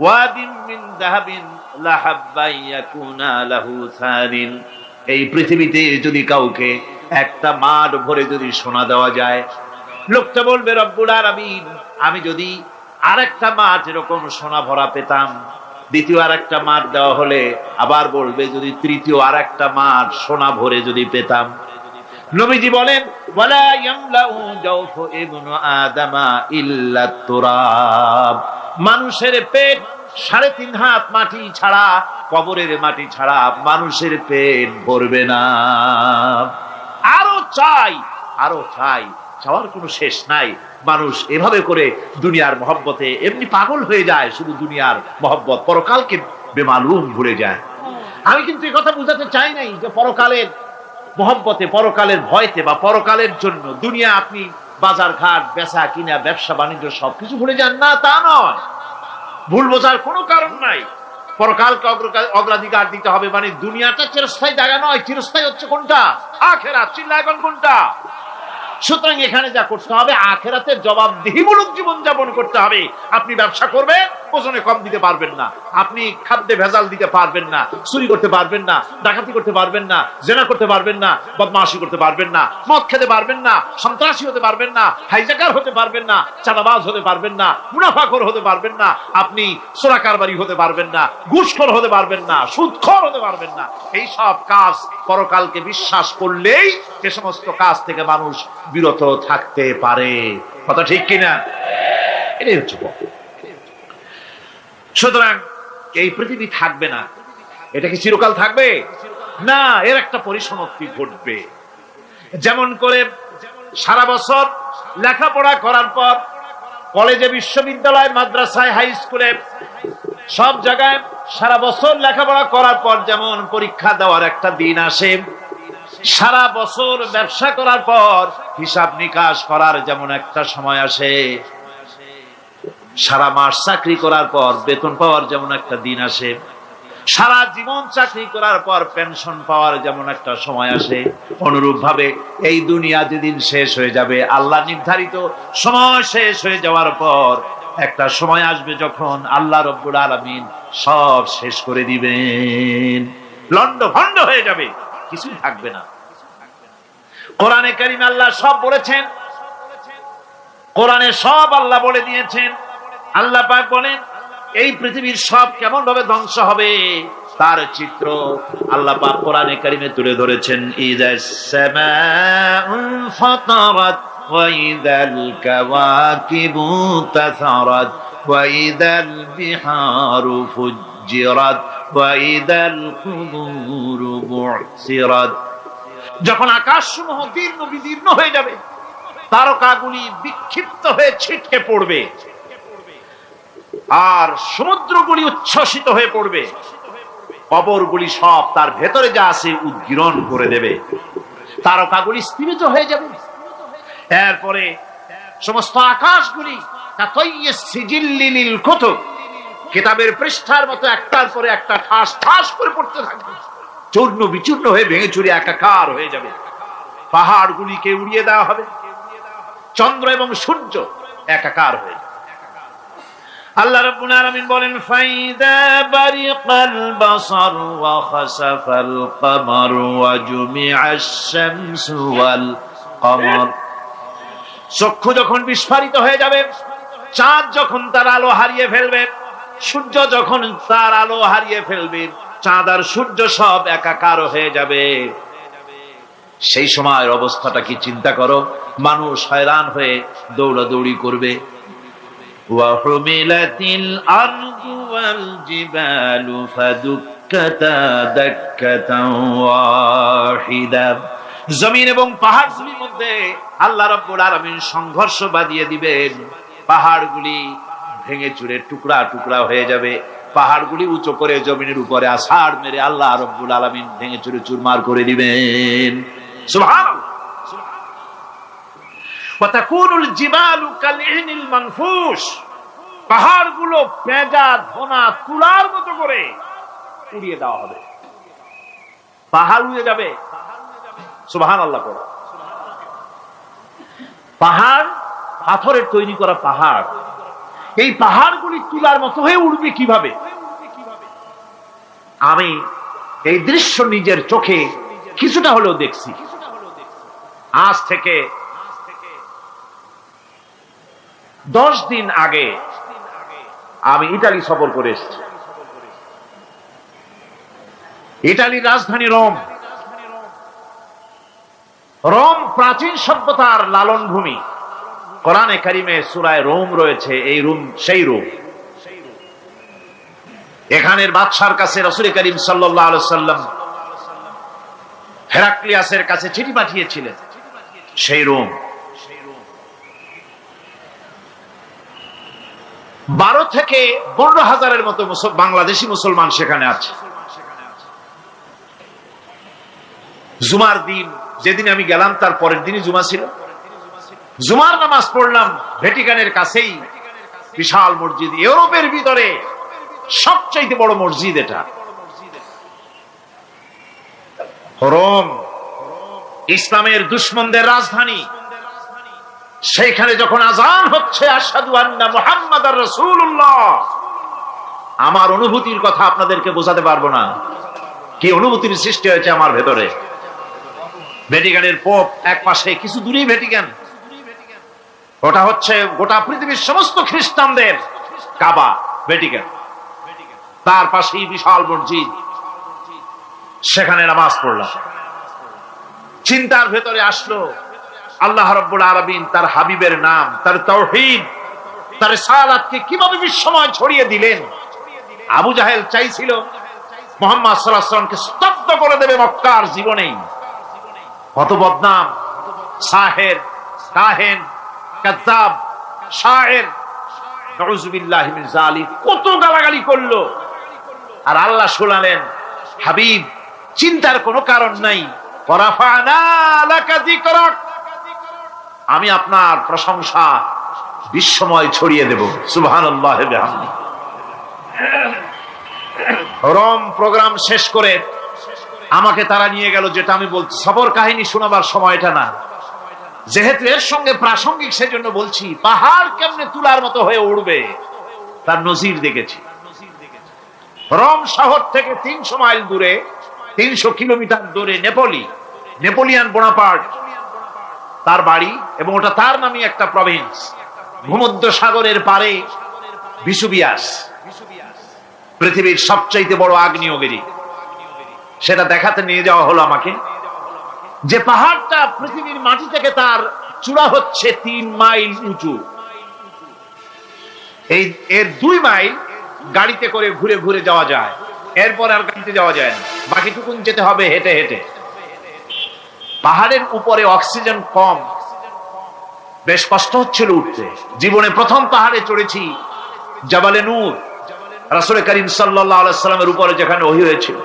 ওয়াদিন মিন যাহাবিন লাহাব্বা ইয়াকুনা লাহু সারিন, এই পৃথিবীতে যদি কাউকে একটা মাঠ ভরে যদি সোনা দেওয়া যায়, লোকটা বলবে রব্বুল আলামিন, আমি যদি আরেকটা মাঠ এরকম সোনা ভরা পেতাম, দ্বিতীয় আরেকটা মাঠ দেওয়া হলে আবার বলবে যদি তৃতীয় আরেকটা মাঠ সোনা ভরে যদি পেতাম। নবীজি বলেন, ওয়ালা ইয়ামলাউ জাওফু ইবনু আদামা ইল্লা তুরাব, মানুষের পেট 3.5 হাত মাটি ছাড়া, কবরের মাটি ছাড়া মানুষের পেট ভরবে না। আরো চাই, আরো চাই, চাওয়ার কোনো শেষ নাই। মানুষ এভাবে করে দুনিয়ার মহব্বতে এমনি পাগল হয়ে যায়, শুধু দুনিয়ার মহব্বত, পরকালকে বেমালুম ভুলে যায়। আমি কিন্তু এই কথা বুঝাতে চাই নাই যে পরকালের মহব্বতে, পরকালের ভয়তে বা পরকালের জন্য দুনিয়া আপনি বাজার ঘাট, বেচা কিনা, ব্যবসা বাণিজ্য সবকিছু ভুলে যান, না তা নয়। ভুল বোঝার কোনো কারণ নাই। পরকালকে অগ্রাধিকার দিতে হবে, মানে দুনিয়াটা চিরস্থায়ী জায়গা নয়, চিরস্থায়ী হচ্ছে কোনটা? আখিরাত। চিল্লা এখন কোনটা? সুতরাং এখানে যা করতে হবে, আখিরাতের জবাবদিহিমূলক জীবন যাপন করতে হবে। আপনি ব্যবসা করবেন, ওজনে কম দিতে পারবেন না, আপনি খাদ্যে ভেজাল দিতে পারবেন না, চুরি করতে পারবেন না, ডাকাতি করতে পারবেন না, জেনা করতে পারবেন না, বদমাশি করতে পারবেন না, মদ খেতে পারবেন না, সন্ত্রাসী হতে পারবেন না, হাইজাকার হতে পারবেন না, চাঁদাবাজ হতে পারবেন না, মুনাফাখোর হতে পারবেন না, আপনি চোরা কারবারি হতে পারবেন না, ঘুষখোর হতে পারবেন না, সুদখোর হতে পারবেন না। এই সব কাজ পরকালকে বিশ্বাস করলেই সে সমস্ত কাজ থেকে মানুষ বিরত থাকতে পারে। কথা ঠিক কিনা? এটাই হচ্ছে পথ। সুতরাং এই পৃথিবী থাকবে না, এটা কি চিরকাল থাকবে না, এর একটা পরিসমাপ্তি ঘটবে। যেমন করে সারা বছর লেখাপড়া করার পর কলেজে, বিশ্ববিদ্যালয়, মাদ্রাসায়, হাই স্কুলে, সব জায়গায় সারা বছর লেখাপড়া করার পর যেমন পরীক্ষা দেওয়ার একটা দিন আসে, সারা বছর ব্যবসা করার পর হিসাব নিকাশ করার যেমন একটা সময় আসে, সারা মাস চাকরি করার পর বেতন পাওয়ার যেমন একটা দিন আসে, সারা জীবন চাকরি করার পর পেনশন পাওয়ার যেমন একটা সময় আসে, অনুরূপ ভাবে এই দুনিয়া যেদিন শেষ হয়ে যাবে, আল্লাহ নির্ধারিত সময় শেষ হয়ে যাওয়ার পর একটা সময় আসবে যখন আল্লাহ রব্বুল আলামিন সব শেষ করে দিবেন, লন্ডভন্ড হয়ে যাবে, কিছুই থাকবে না। কোরআনে কারিমে আল্লাহ সব বলেছেন, কোরআনে সব আল্লাহ বলে দিয়েছেন। আল্লাহ পাক বলেন এই পৃথিবীর সব কেমন ভাবে ধ্বংস হবে তার চিত্র আল্লাহ পাক কোরআনে কারিমে তুলে ধরেছেন। ইযাস সামাউ ফাতারাত ওয়া ইযাল কাওয়াকিবু তাসারাত ওয়া ইযাল বিহারু ফুজ্জিরাত ওয়া ইযাল কুবুরু বু'সিরাত। যখন আকাশসমূহ দীর্ণ বিদীর্ণ হয়ে যাবে, তারকাগুলি বিক্ষিপ্ত হয়ে ছিটকে পড়বে, আর সমুদ্রগুলি উচ্ছ্বসিত হয়ে পড়বে, কবরগুলি সব তার ভেতরে যা আছে উদ্গীরণ করে দেবে, তারকাগুলি স্থিমিত হয়ে যাবে। এরপরে সমস্ত আকাশগুলি কিতাবের পৃষ্ঠার মতো একটার পরে একটা ঠাস ঠাস করে পড়তে থাকবে, চূর্ণ বিচূর্ণ হয়ে ভেঙে চুরে একাকার হয়ে যাবে। পাহাড়গুলিকে উড়িয়ে দেওয়া হবে, চন্দ্র এবং সূর্য একাকার হয়ে যাবে। আল্লাহ রাব্বুল আলামিন বলেন ফাইদা বারিকাল বাসার ওয়া খাসাফাল কমার ওয়া জুমিআশ শামসু ওয়াল কমার। চক্ষু যখন বিস্ফারিত হয়ে যাবে, চাঁদ যখন তার আলো হারিয়ে ফেলবে, সূর্য যখন তার আলো হারিয়ে ফেলবে, চাঁদ আর সূর্য সব একাকার হয়ে যাবে, সেই সময়ের অবস্থাটা কি চিন্তা করো। মানুষ হয়রান হয়ে দৌড়াদৌড়ি করবে। وحملت الأرض والجبال فدكتا دكة واحدة। জমিন এবং পাহাড়গুলির মধ্যে আল্লাহ রাব্বুল আলামিন সংঘর্ষ বাঁধিয়ে দিবেন, পাহাড়গুলি ভেঙে চুরে টুকরা টুকরা হয়ে যাবে, পাহাড়গুলি উঁচু করে জমিনের উপরে আছাড় মেরে আল্লাহ রাব্বুল আলামিন ভেঙে চুরে চুরমার করে দিবেন। সুবহানাল্লাহ। ওয়াতাকুনুল জিবালু কালইহনিল মানফুস। পাহাড়গুলো পেঁজা ধোনা তুলার মতো করে উড়িয়ে দেওয়া হবে, পাহাড় উড়ে যাবে। সুবহানাল্লাহ। পাহাড় পাথরের তৈরি করা পাহাড়, এই পাহাড়গুলি তুলার মতো হয়ে উড়বে কিভাবে? আমি এই দৃশ্য নিজের চোখে কিছুটা হলেও দেখছি। আজ থেকে 10 দিন আগে আমি ইতালি সফর করে এসেছি। ইতালির রাজধানী রোম। রোম প্রাচীন সভ্যতার লালন ভূমি। কোরআনে কারিমে সূরা রোম রয়েছে, এই রোম সেই রোম। এখানের বাদশার কাছে রাসূল করিম সাল্লাল্লাহু আলাইহি ওয়াসাল্লাম হেরাক্লিয়াসের কাছে চিঠি পাঠিয়েছিলেন, সেই রোম। 12 থেকে 15,000-এর মতো বাংলাদেশি মুসলমান সেখানে আছে। জুমার দিন যেদিন আমি গেলাম তার পরের দিনই জুমা ছিল। জুমার নামাজ পড়লাম ভ্যাটিকানের কাছেই বিশাল মসজিদ, ইউরোপের ভিতরে সবচেয়ে বড় মসজিদ এটা। রোম ইসলামের দুশমনদের রাজধানী। সেইখানে যখন আযান হচ্ছে আশহাদু আন্না মুহাম্মাদার রাসূলুল্লাহ, আমার অনুভূতির কথা আপনাদেরকে বোঝাতে পারবো না, কি অনুভূতির সৃষ্টি হয়েছে আমার ভেতরে। ভ্যাটিকানের পোপ এক পাশে, কিছু দূরেই ভ্যাটিকান, ওটা হচ্ছে গোটা পৃথিবীর সমস্ত খ্রিস্টানদের কাবা, ভ্যাটিকান। তার পাশেই বিশাল মসজিদ, সেখানে নামাজ পড়লাম। চিন্তার ভেতরে আসলো আল্লাহ রাব্বুল আলামিন তার হাবিবের নাম, তার তাওহীদ, তার রিসালাতকে কিভাবে বিশ্বময় ছড়িয়ে দিলেন। আবু জাহেল চাইছিল মুহাম্মদ সাল্লাল্লাহু আলাইহি ওয়াসাল্লামকে স্তব্ধ করে দেবে মক্কার জীবনেই। কত বদনাম, সাহের, কাহেন, কাযযাব, শায়ের, নাউযুবিল্লাহি মিন যালিক, কত গালাগালি করলো। আর আল্লাহ শোনালেন, হাবিব চিন্তার কোনো কারণ নাই, ওয়ারাফা'না লাকা যিকরাক, আমি আপনার প্রশংসা বিশ্বময় ছড়িয়ে দেব। সুবহানাল্লাহি ওয়া বিহামদিহি। রোম প্রোগ্রাম শেষ করে আমাকে তারা নিয়ে গেল, যেটা আমি বলছি সফর কাহিনী শোনাবার সময়টা না, যেহেতু এর সঙ্গে প্রাসঙ্গিক সেজন্য বলছি। পাহাড় কেমনে তুলার মতো হয়ে উঠবে তার নজির দেখেছি। রোম শহর থেকে 300 মাইল দূরে, 300 কিলোমিটার দূরে নেপোলিয়ান বোনাপার্ট তার বাড়ি, এবং ওটা তার নামে একটা প্রভিন্স। ভূমধ্য সাগরের পারে ভিসুভিয়াস, পৃথিবীর সবচাইতে বড় আগ্নেয়গিরি। সেটা দেখাতে নিয়ে যাওয়া হলো আমাকে, যে পাহাড়টা পৃথিবীর মাটি থেকে তার চূড়া হচ্ছে 3 মাইল উঁচু। এর 2 মাইল গাড়িতে করে ঘুরে ঘুরে যাওয়া যায়, এরপর আর গাড়িতে যাওয়া যায় না, বাকিটুকুন যেতে হবে হেঁটে হেঁটে। পাহাড়ের উপরে অক্সিজেন কম, বেশ কষ্ট হচ্ছিল উঠতে। জীবনে প্রথম পাহাড়ে চড়েছি, জাবালে নূর, রাসূল করিম সাল্লাল্লাহু আলাইহি সাল্লামের উপরে যেখানে ওহী হয়েছিল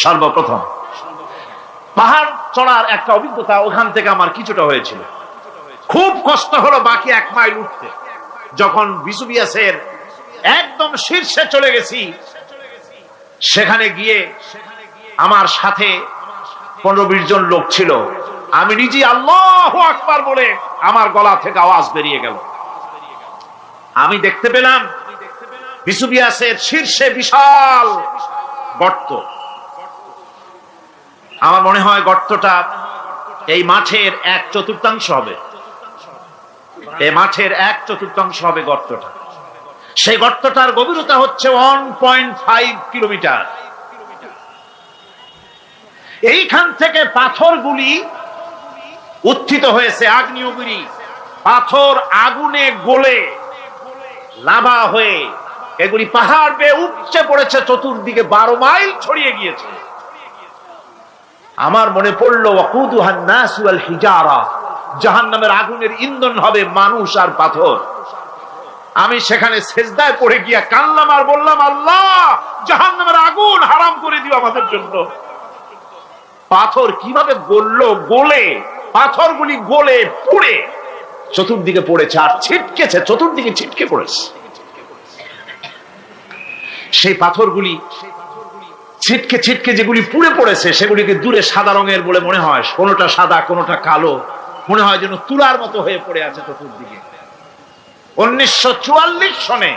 সর্বপ্রথম। পাহাড় চড়ার একটা অভিজ্ঞতা ওখান থেকে আমার কিছুটা হয়েছিল। খুব কষ্ট হলো বাকি 1 মাইল উঠতে। যখন ভিসুভিয়াসের একদম শীর্ষে চলে গেছি, সেখানে গিয়ে আমার সাথে 15-20 জন লোক ছিল। আমি নিজে আল্লাহু আকবার বলে আমার গলা থেকে আওয়াজ বেরিয়ে গেল। আমি দেখতে পেলাম ভিসুভিয়াসের শীর্ষে বিশাল গর্ত। আমার মনে হয় গর্তটা এই মাঠের 1/4 হবে। এই মাঠের 1/4 হবে গর্তটা। সেই গর্তটার গভীরতা হচ্ছে 1.5 কিলোমিটার। এইখান থেকে পাথরগুলি উত্থিত হয়েছে, আগ্নেয়গিরি পাথর আগুনে গলে লাভা হয়ে এগুলি পাহাড় বেয়ে উপচে পড়েছে, চতুর্দিকে 12 মাইল ছড়িয়ে গিয়েছে। আমার মনে পড়লো ওয়াকুদুহান নাস ওয়াল হিজারা, জাহান্নামের আগুনের ইন্ধন হবে মানুষ আর পাথর। আমি সেখানে সেজদায় পড়ে গিয়া কান্নাম আর বললাম, আল্লাহ জাহান্নামের আগুন হারাম করে দিও আমাদের জন্য। পাথর কিভাবে গললো, গলে পাথরগুলি গলে পুড়ে চতুর্দিকে পড়েছে আর ছিটকেছে, চতুর্দিকে ছিটকে পড়েছে। সেই পাথরগুলি ছিটকে ছিটকে যেগুলি পুড়ে পড়েছে, সেগুলিকে দূরে সাদা রঙের বলে মনে হয়, কোনোটা সাদা কোনোটা কালো, মনে হয় যেন তুলার মতো হয়ে পড়ে আছে চতুর্দিকে। 1944 সনে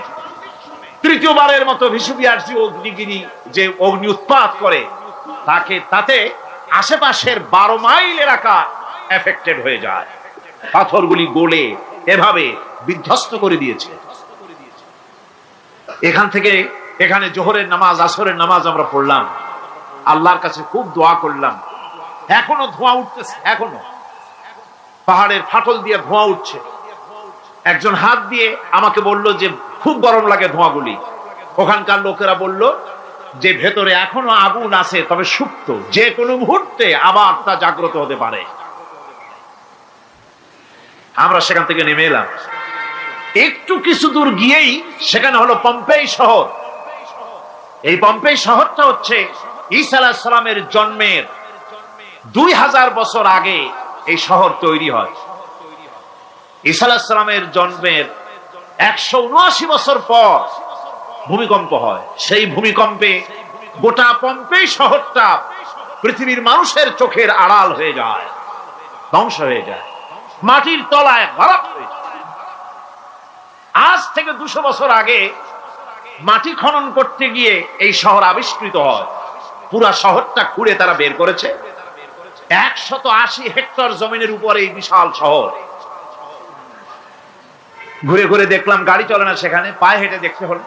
তৃতীয়বারের মতো ভিসুভিয়াস অগ্নিগিরি যে অগ্নি উৎপাত করে, তাতে আশেপাশের 12 মাইল এলাকা এফেক্টেড হয়ে যায়। পাথরগুলি গলে এভাবে বিধ্বস্ত করে দিয়েছে। এখান থেকে এখানে জোহরের নামাজ, আসরের নামাজ আমরা পড়লাম, আল্লাহর কাছে খুব দোয়া করলাম। এখনো ধোঁয়া উঠতেছে, এখনো পাহাড়ের ফাটল দিয়ে ধোঁয়া উঠছে। একজন হাত দিয়ে আমাকে বলল যে খুব গরম লাগে ধোঁয়াগুলি। ওখানকার লোকেরা বলল যে ভেতরে এখনো আগুন আছে, তবে সুপ্ত, যে কোনো মুহূর্তে আবার তা জাগ্রত হতে পারে। আমরা সেখান থেকে নেমে এলাম। একটু কিছু দূর গিয়েই সেখানে হলো পম্পেই শহর। এই পম্পেই শহরটা হচ্ছে ঈসা আলাইহিস সালামের জন্মের 2000 বছর আগে এই শহর তৈরি হয়। ঈসা আলাইহিস সালামের জন্মের 179 বছর পর ভূমিকম্প হয়। সেই ভূমিকম্পে গোটা পম্পেই শহরটা পৃথিবীর মানুষের চোখের আড়াল হয়ে যায়, ধ্বংস হয়ে যায়, মাটির তলায় গরক হয়ে যায়। আজ থেকে 200 বছর আগে মাটি খনন করতে গিয়ে এই শহর আবিষ্কৃত হয়। পুরা শহরটা খুঁড়ে তারা বের করেছে। 180 হেক্টর জমিনের উপরে এই বিশাল শহর। ঘুরে ঘুরে দেখলাম, গাড়ি চলে না সেখানে, পায়ে হেঁটে দেখতে হলো।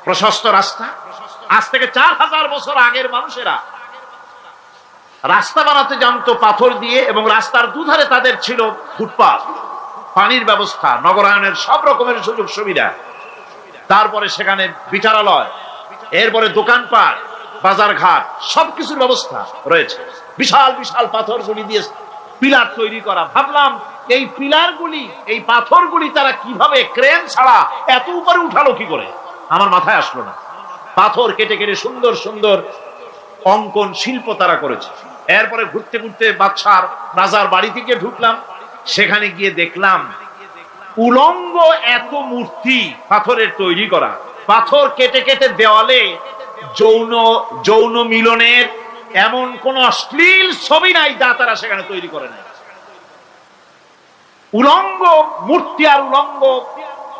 প্রশস্ত রাস্তা। আজ থেকে 4000 বছর আগের মানুষেরা রাস্তা বানাতে জানতো পাথর দিয়ে, এবং রাস্তার দুধারে তাদের ছিল ফুটপাথ, পানির ব্যবস্থা, নগরায়নের সব রকমের সুযোগ সুবিধা। তারপরে সেখানে বিচারালয়, এরপরে দোকানপাট, বাজার ঘাট, সবকিছুর ব্যবস্থা রয়েছে। বিশাল বিশাল পাথরগুলি দিয়ে পিলার তৈরি করা। ভাবলাম এই পিলারগুলি, এই পাথরগুলি তারা কিভাবে ক্রেন ছাড়া এত উপরে উঠালো কি করে, আমার মাথায় আসলো না। পাথর কেটে কেটে সুন্দর সুন্দর অঙ্কন শিল্প তারা করেছে। এরপরে ঘুরতে ঘুরতে বাদশার রাজার বাড়ি থেকে ঢুকলাম। সেখানে গিয়ে দেখলাম উলঙ্গ এত মূর্তি পাথরের তৈরি করা। পাথর কেটে কেটে দেওয়ালে যৌন যৌন মিলনের এমন কোন অশ্লীল ছবি নাই যা তারা সেখানে তৈরি করে নাই। উলঙ্গ মূর্তি আর উলঙ্গ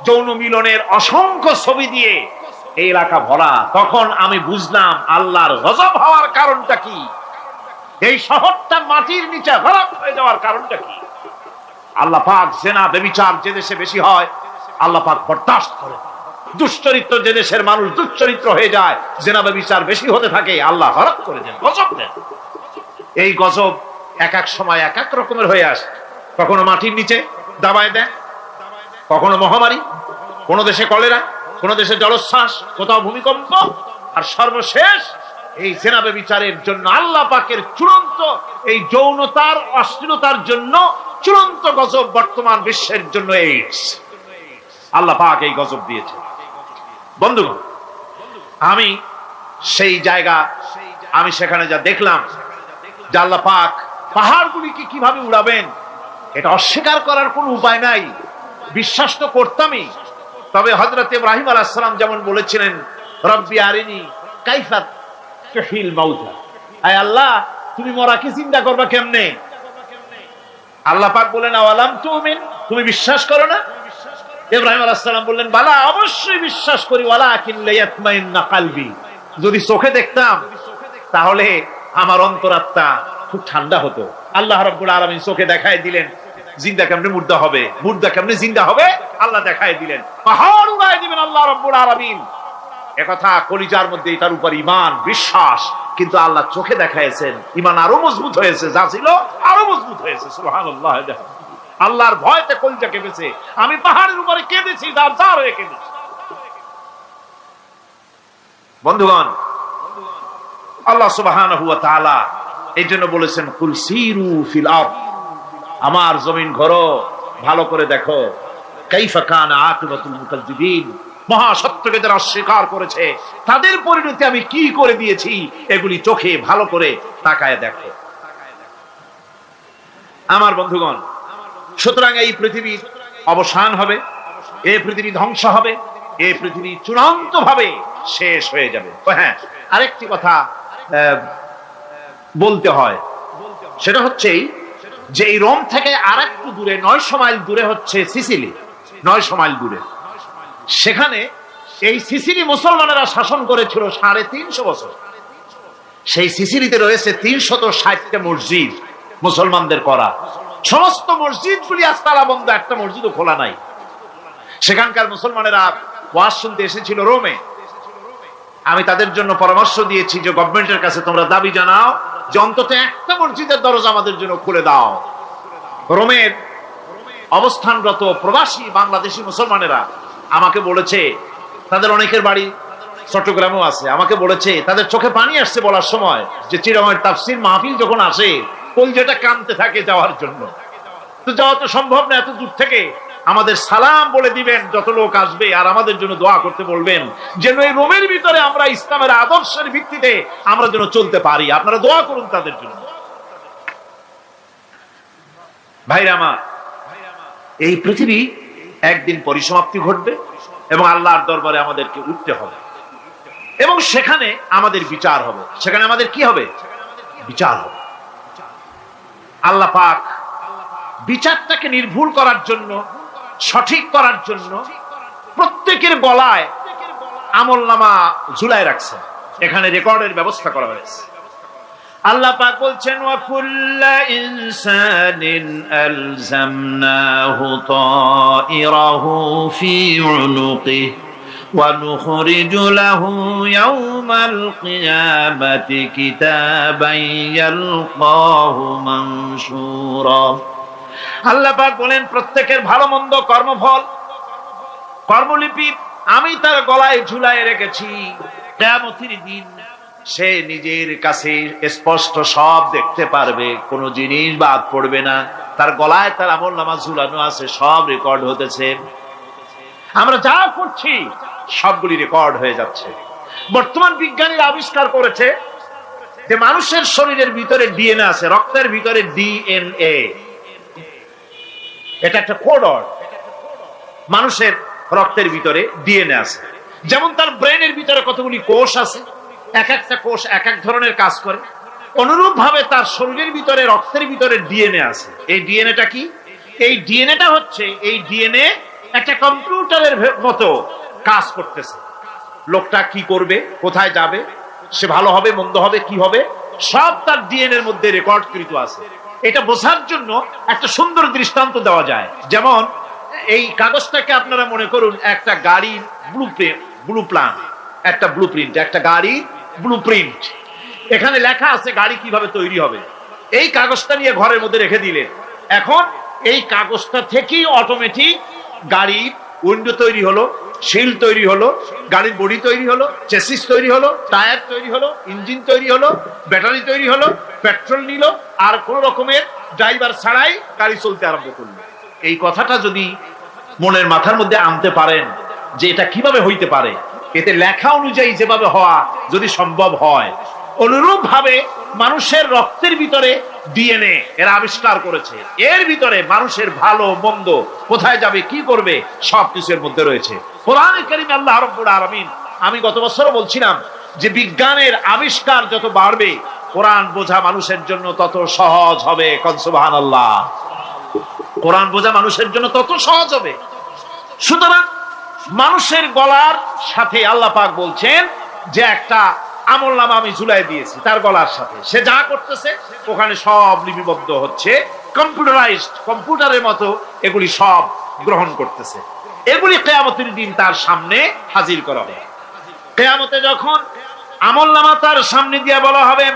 যৌন মিলনের অসংখ্য ছবি দিয়ে এই এলাকা ভরা। তখন আমি বুঝলাম আল্লাহর গজব হওয়ার কারণটা কি, এই শহরটা মাটির নিচে খারাপ হয়ে যাওয়ার কারণটা কি। আল্লাহ পাক জেনা ব্যভিচার যে দেশে বেশি হয় আল্লাহ পাক বরদাস্ত করে। দুশ্চরিত্র যে দেশের মানুষ দুশ্চরিত্র হয়ে যায়, জেনা ব্যভিচার বেশি হতে থাকে, আল্লাহ হরক করে দেন, গজব দেন। এই গজব এক এক সময় এক এক রকমের হয়ে আসে। কখনো মাটির নিচে দাবায় দেয়, কখনো মহামারী, কোন দেশে কলেরা, কোন দেশে জলোচ্ছ্বাস, কোথাও ভূমিকম্প, আর সর্বশেষ এই জেনা ব্যভিচারের জন্য আল্লাহ পাকের চূড়ান্ত এই যৌনতার অশ্লীলতার জন্য চূড়ান্ত গজব বর্তমান বিশ্বের জন্য এইডস। আল্লাহ পাক এই গজব দিয়েছে। বন্ধুগণ, আমি সেই জায়গা, আমি সেখানে যা দেখলাম যে আল্লাহ পাক পাহাড়গুলিকে কিভাবে উড়াবেন এটা অস্বীকার করার কোনো উপায় নাই। বিশ্বাস তো করতামই। তবে হযরত ইব্রাহিম আলাইহিস সালাম যেমন বলেছিলেন, রব্বি আরিনি কাইফা তুহিল মাউতা, আয় আল্লাহ তুমি মরাকে চিন্তা করবা কেমনে। আল্লাহ পাক বলেন, আওয়ালাম তুমিন, তুমি বিশ্বাস করো না? ইব্রাহিম আলাইহিস সালাম বললেন, বালা, অবশ্যই বিশ্বাস করি, ওয়ালাকিন লিয়াতমাইন্না কলবি, যদি চোখে দেখতাম তাহলে আমার অন্তরাত্মা খুব ঠান্ডা হতো। আল্লাহ রাব্বুল আলামিন চোখে দেখায় দিলেন জিন্দা কেমনে মুর্দা হবে, মুর্দা কেমনে জিন্দা হবে, আল্লাহ দেখায় দিলেন। পাহাড় উড়ায় দিবেন আল্লাহ রাব্বুল আলামিন। একথা কলিজার মধ্যে এটার উপর ঈমান বিশ্বাস, কিন্তু আল্লাহ চোখে দেখাইছেন, ঈমান আরো মজবুত হয়েছে, যা ছিল আরো মজবুত হয়েছে। সুবহানাল্লাহ। আল্লাহর ভয়তে কলিজা কেঁপেছে। আমি পাহাড়ের উপরে কেঁদেছি, দাঁড় দাঁড় হয়ে কেঁদেছি। বন্ধুগণ, আল্লাহ সুবহানাহু ওয়া তাআলা এই জন্য বলেছেন, কুল সিরু ফিল আরদ, আমার জমিন ঘোরো, ভালো করে দেখো, কাইফা কানা আকিবাতুল মুকাজ্জিবিন, মহা সত্যকে যারা অস্বীকার করেছে তাদের পরিণতি আমি কি করে দিয়েছি, এগুলি চোখে ভালো করে তাকায় দেখো। আমার বন্ধুগণ, সুতরাং এই পৃথিবীর অবসান হবে, এই পৃথিবী ধ্বংস হবে, এই পৃথিবী চূড়ান্ত ভাবে শেষ হয়ে যাবে। হ্যাঁ, আরেকটি কথা বলতে হয়, সেটা হচ্ছে যে এই রোম থেকে আর একটু দূরে 900 মাইল দূরে হচ্ছে সিসিলি। 900 মাইল দূরে, সেখানে এই সিসিলি মুসলমানেরা শাসন করেছিল 350 বছর। সেই সিসিলিতে রয়েছে 360টা মসজিদ মুসলমানদের করা। সমস্ত মসজিদগুলি আজ তালা বন্ধ, একটা মসজিদও খোলা নাই। সেখানকার মুসলমানেরা ওয়াজ শুনতে এসেছিল রোমে। আমি তাদের জন্য পরামর্শ দিয়েছি যে গভর্নমেন্টের কাছে তোমরা দাবি জানাও যে অন্তত একটা মসজিদের দরজা আমাদের জন্য খুলে দাও। রোমের অবস্থানরত প্রবাসী বাংলাদেশি মুসলমানেরা আমাকে বলেছে, তাদের অনেকের বাড়ি চট্টগ্রামেও আছে, আমাকে বলেছে তাদের চোখে পানি আসছে বলার সময় যে চিরঙের তাফসীর মাহফিল যখন আসে কলজেটা কাঁদতে থাকে যাওয়ার জন্য। তো যাওয়া তো সম্ভব না এত দূর থেকে, আমাদের সালাম বলে দিবেন যত লোক আসবে, আর আমাদের জন্য দোয়া করতে বলবেন যেন এই রোমের ভিতরে আমরা ইসলামের আদর্শের ভিত্তিতে আমরা যেন চলতে পারি। আপনারা দোয়া করুন তাদের জন্য। ভাইরা আমার, এই পৃথিবী একদিন পরিসমাপ্তি ঘটবে এবং আল্লাহর দরবারে আমাদেরকে উঠতে হবে এবং সেখানে আমাদের বিচার হবে। সেখানে আমাদের কি হবে? বিচার হবে। আল্লাহ পাক বিচারটাকে নির্ভুল করার জন্য, সঠিক করার জন্য প্রত্যেকের গলায় আমলনামা ঝুলায় রাখছেন, এখানে রেকর্ডের ব্যবস্থা করা হয়েছে। আল্লাহ পাক বলছেন ওয়া কুল্লা ইনসানিন আলজামনাহু তাইরাহু ফি উনুকিহি ওয়া নুখরিজু লাহু ইয়াওমাল কিয়ামাতি কিতাবান ইয়ালকাহু মানশুরা। আল্লাহ পাক বলেন প্রত্যেকের ভালো মন্দ কর্মফল, কর্মলিপি আমি তার গলায় ঝুলায় রেখেছি। কিয়ামতের দিন সে নিজের কাছে স্পষ্ট সব দেখতে পারবে, কোনো জিনিস বাদ পড়বে না। তার গলায় তার আমলনামা ঝুলানো আছে, সব রেকর্ড হতেছে। আমরা যা করছি সবগুলি রেকর্ড হয়ে যাচ্ছে। বর্তমান বিজ্ঞানীরা আবিষ্কার করেছে যে মানুষের শরীরের ভিতরে ডিএনএ আছে, রক্তের ভিতরে ডিএনএ, এটা একটা কোড। মানুষের রক্তের ভিতরে ডিএনএ আছে, যেমন তার ব্রেনের ভিতরে কতগুলি কোষ আছে, এক একটা কোষ এক এক ধরনের কাজ করে। অনুরূপ ভাবে তার শরীরের ভিতরে রক্তের ভিতরে ডিএনএ আছে। এই ডিএনএটা কি? এই ডিএনএটা হচ্ছে, এই ডিএনএ একটা কম্পিউটারের মতো কাজ করতেছে। লোকটা কি করবে, কোথায় যাবে, সে ভালো হবে মন্দ হবে কি হবে, সব তার ডিএনএর মধ্যে রেকর্ডকৃত আছে। এটা বোঝার জন্য একটা সুন্দর দৃষ্টান্ত দেওয়া যায়। যেমন এই কাগজটাকে আপনারা মনে করুন একটা গাড়ির একটা ব্লুপ্রিন্ট, একটা গাড়ির ব্লুপ্রিন্ট। এখানে লেখা আছে গাড়ি কিভাবে তৈরি হবে। এই কাগজটা নিয়ে ঘরের মধ্যে রেখে দিলেন, এখন এই কাগজটা থেকেই অটোমেটিক গাড়ির উইন্ডো তৈরি হলো, শিল তৈরি হলো, গাড়ির বডি তৈরি হলো, চেসিস তৈরি হলো, টায়ার তৈরি হলো, ইঞ্জিন তৈরি হলো, ব্যাটারি তৈরি হলো, পেট্রোল নিল, আর কোন রকমের ড্রাইভার ছাড়াই গাড়ি চলতে আরম্ভ করলো। এই কথাটা যদি মনের মাথার মধ্যে আনতে পারেন যে এটা কিভাবে হইতে পারে, এতে লেখা অনুযায়ী যেভাবে হওয়া যদি সম্ভব হয়, অনুরূপ ভাবে মানুষের রক্তের ভিতরে ডিএনএ এরা আবিষ্কার করেছে। এর ভিতরে মানুষের ভালো মন্দ, কোথায় যাবে কি করবে, সবকিছুর মধ্যে রয়েছে। কোরআনে কারীমে আল্লাহ রাব্বুল আলামিন, আমি গত বছর বলছিলাম যে বিজ্ঞানের আবিষ্কার যত বাড়বে কোরআন বোঝা মানুষের জন্য তত সহজ হবে। সুবহানাল্লাহ। কোরআন বোঝা মানুষের জন্য তত সহজ হবে। সুতরাং মানুষের গলার সাথে আল্লাহ পাক বলছেন যে একটা আমলনামা আমি ঝুলাই দিয়েছি তার গলার সাথে, সে যা করতেছে ওখানে সব লিপিবদ্ধ হচ্ছে, কম্পিউটারাইজড, কম্পিউটারের মতো এগুলি সব গ্রহণ করতেছে। এগুলি কিয়ামতের দিন তার সামনে হাজির করা হবে। কিয়ামতে যখন আমলনামা তার সামনে দিয়ে বলা হবে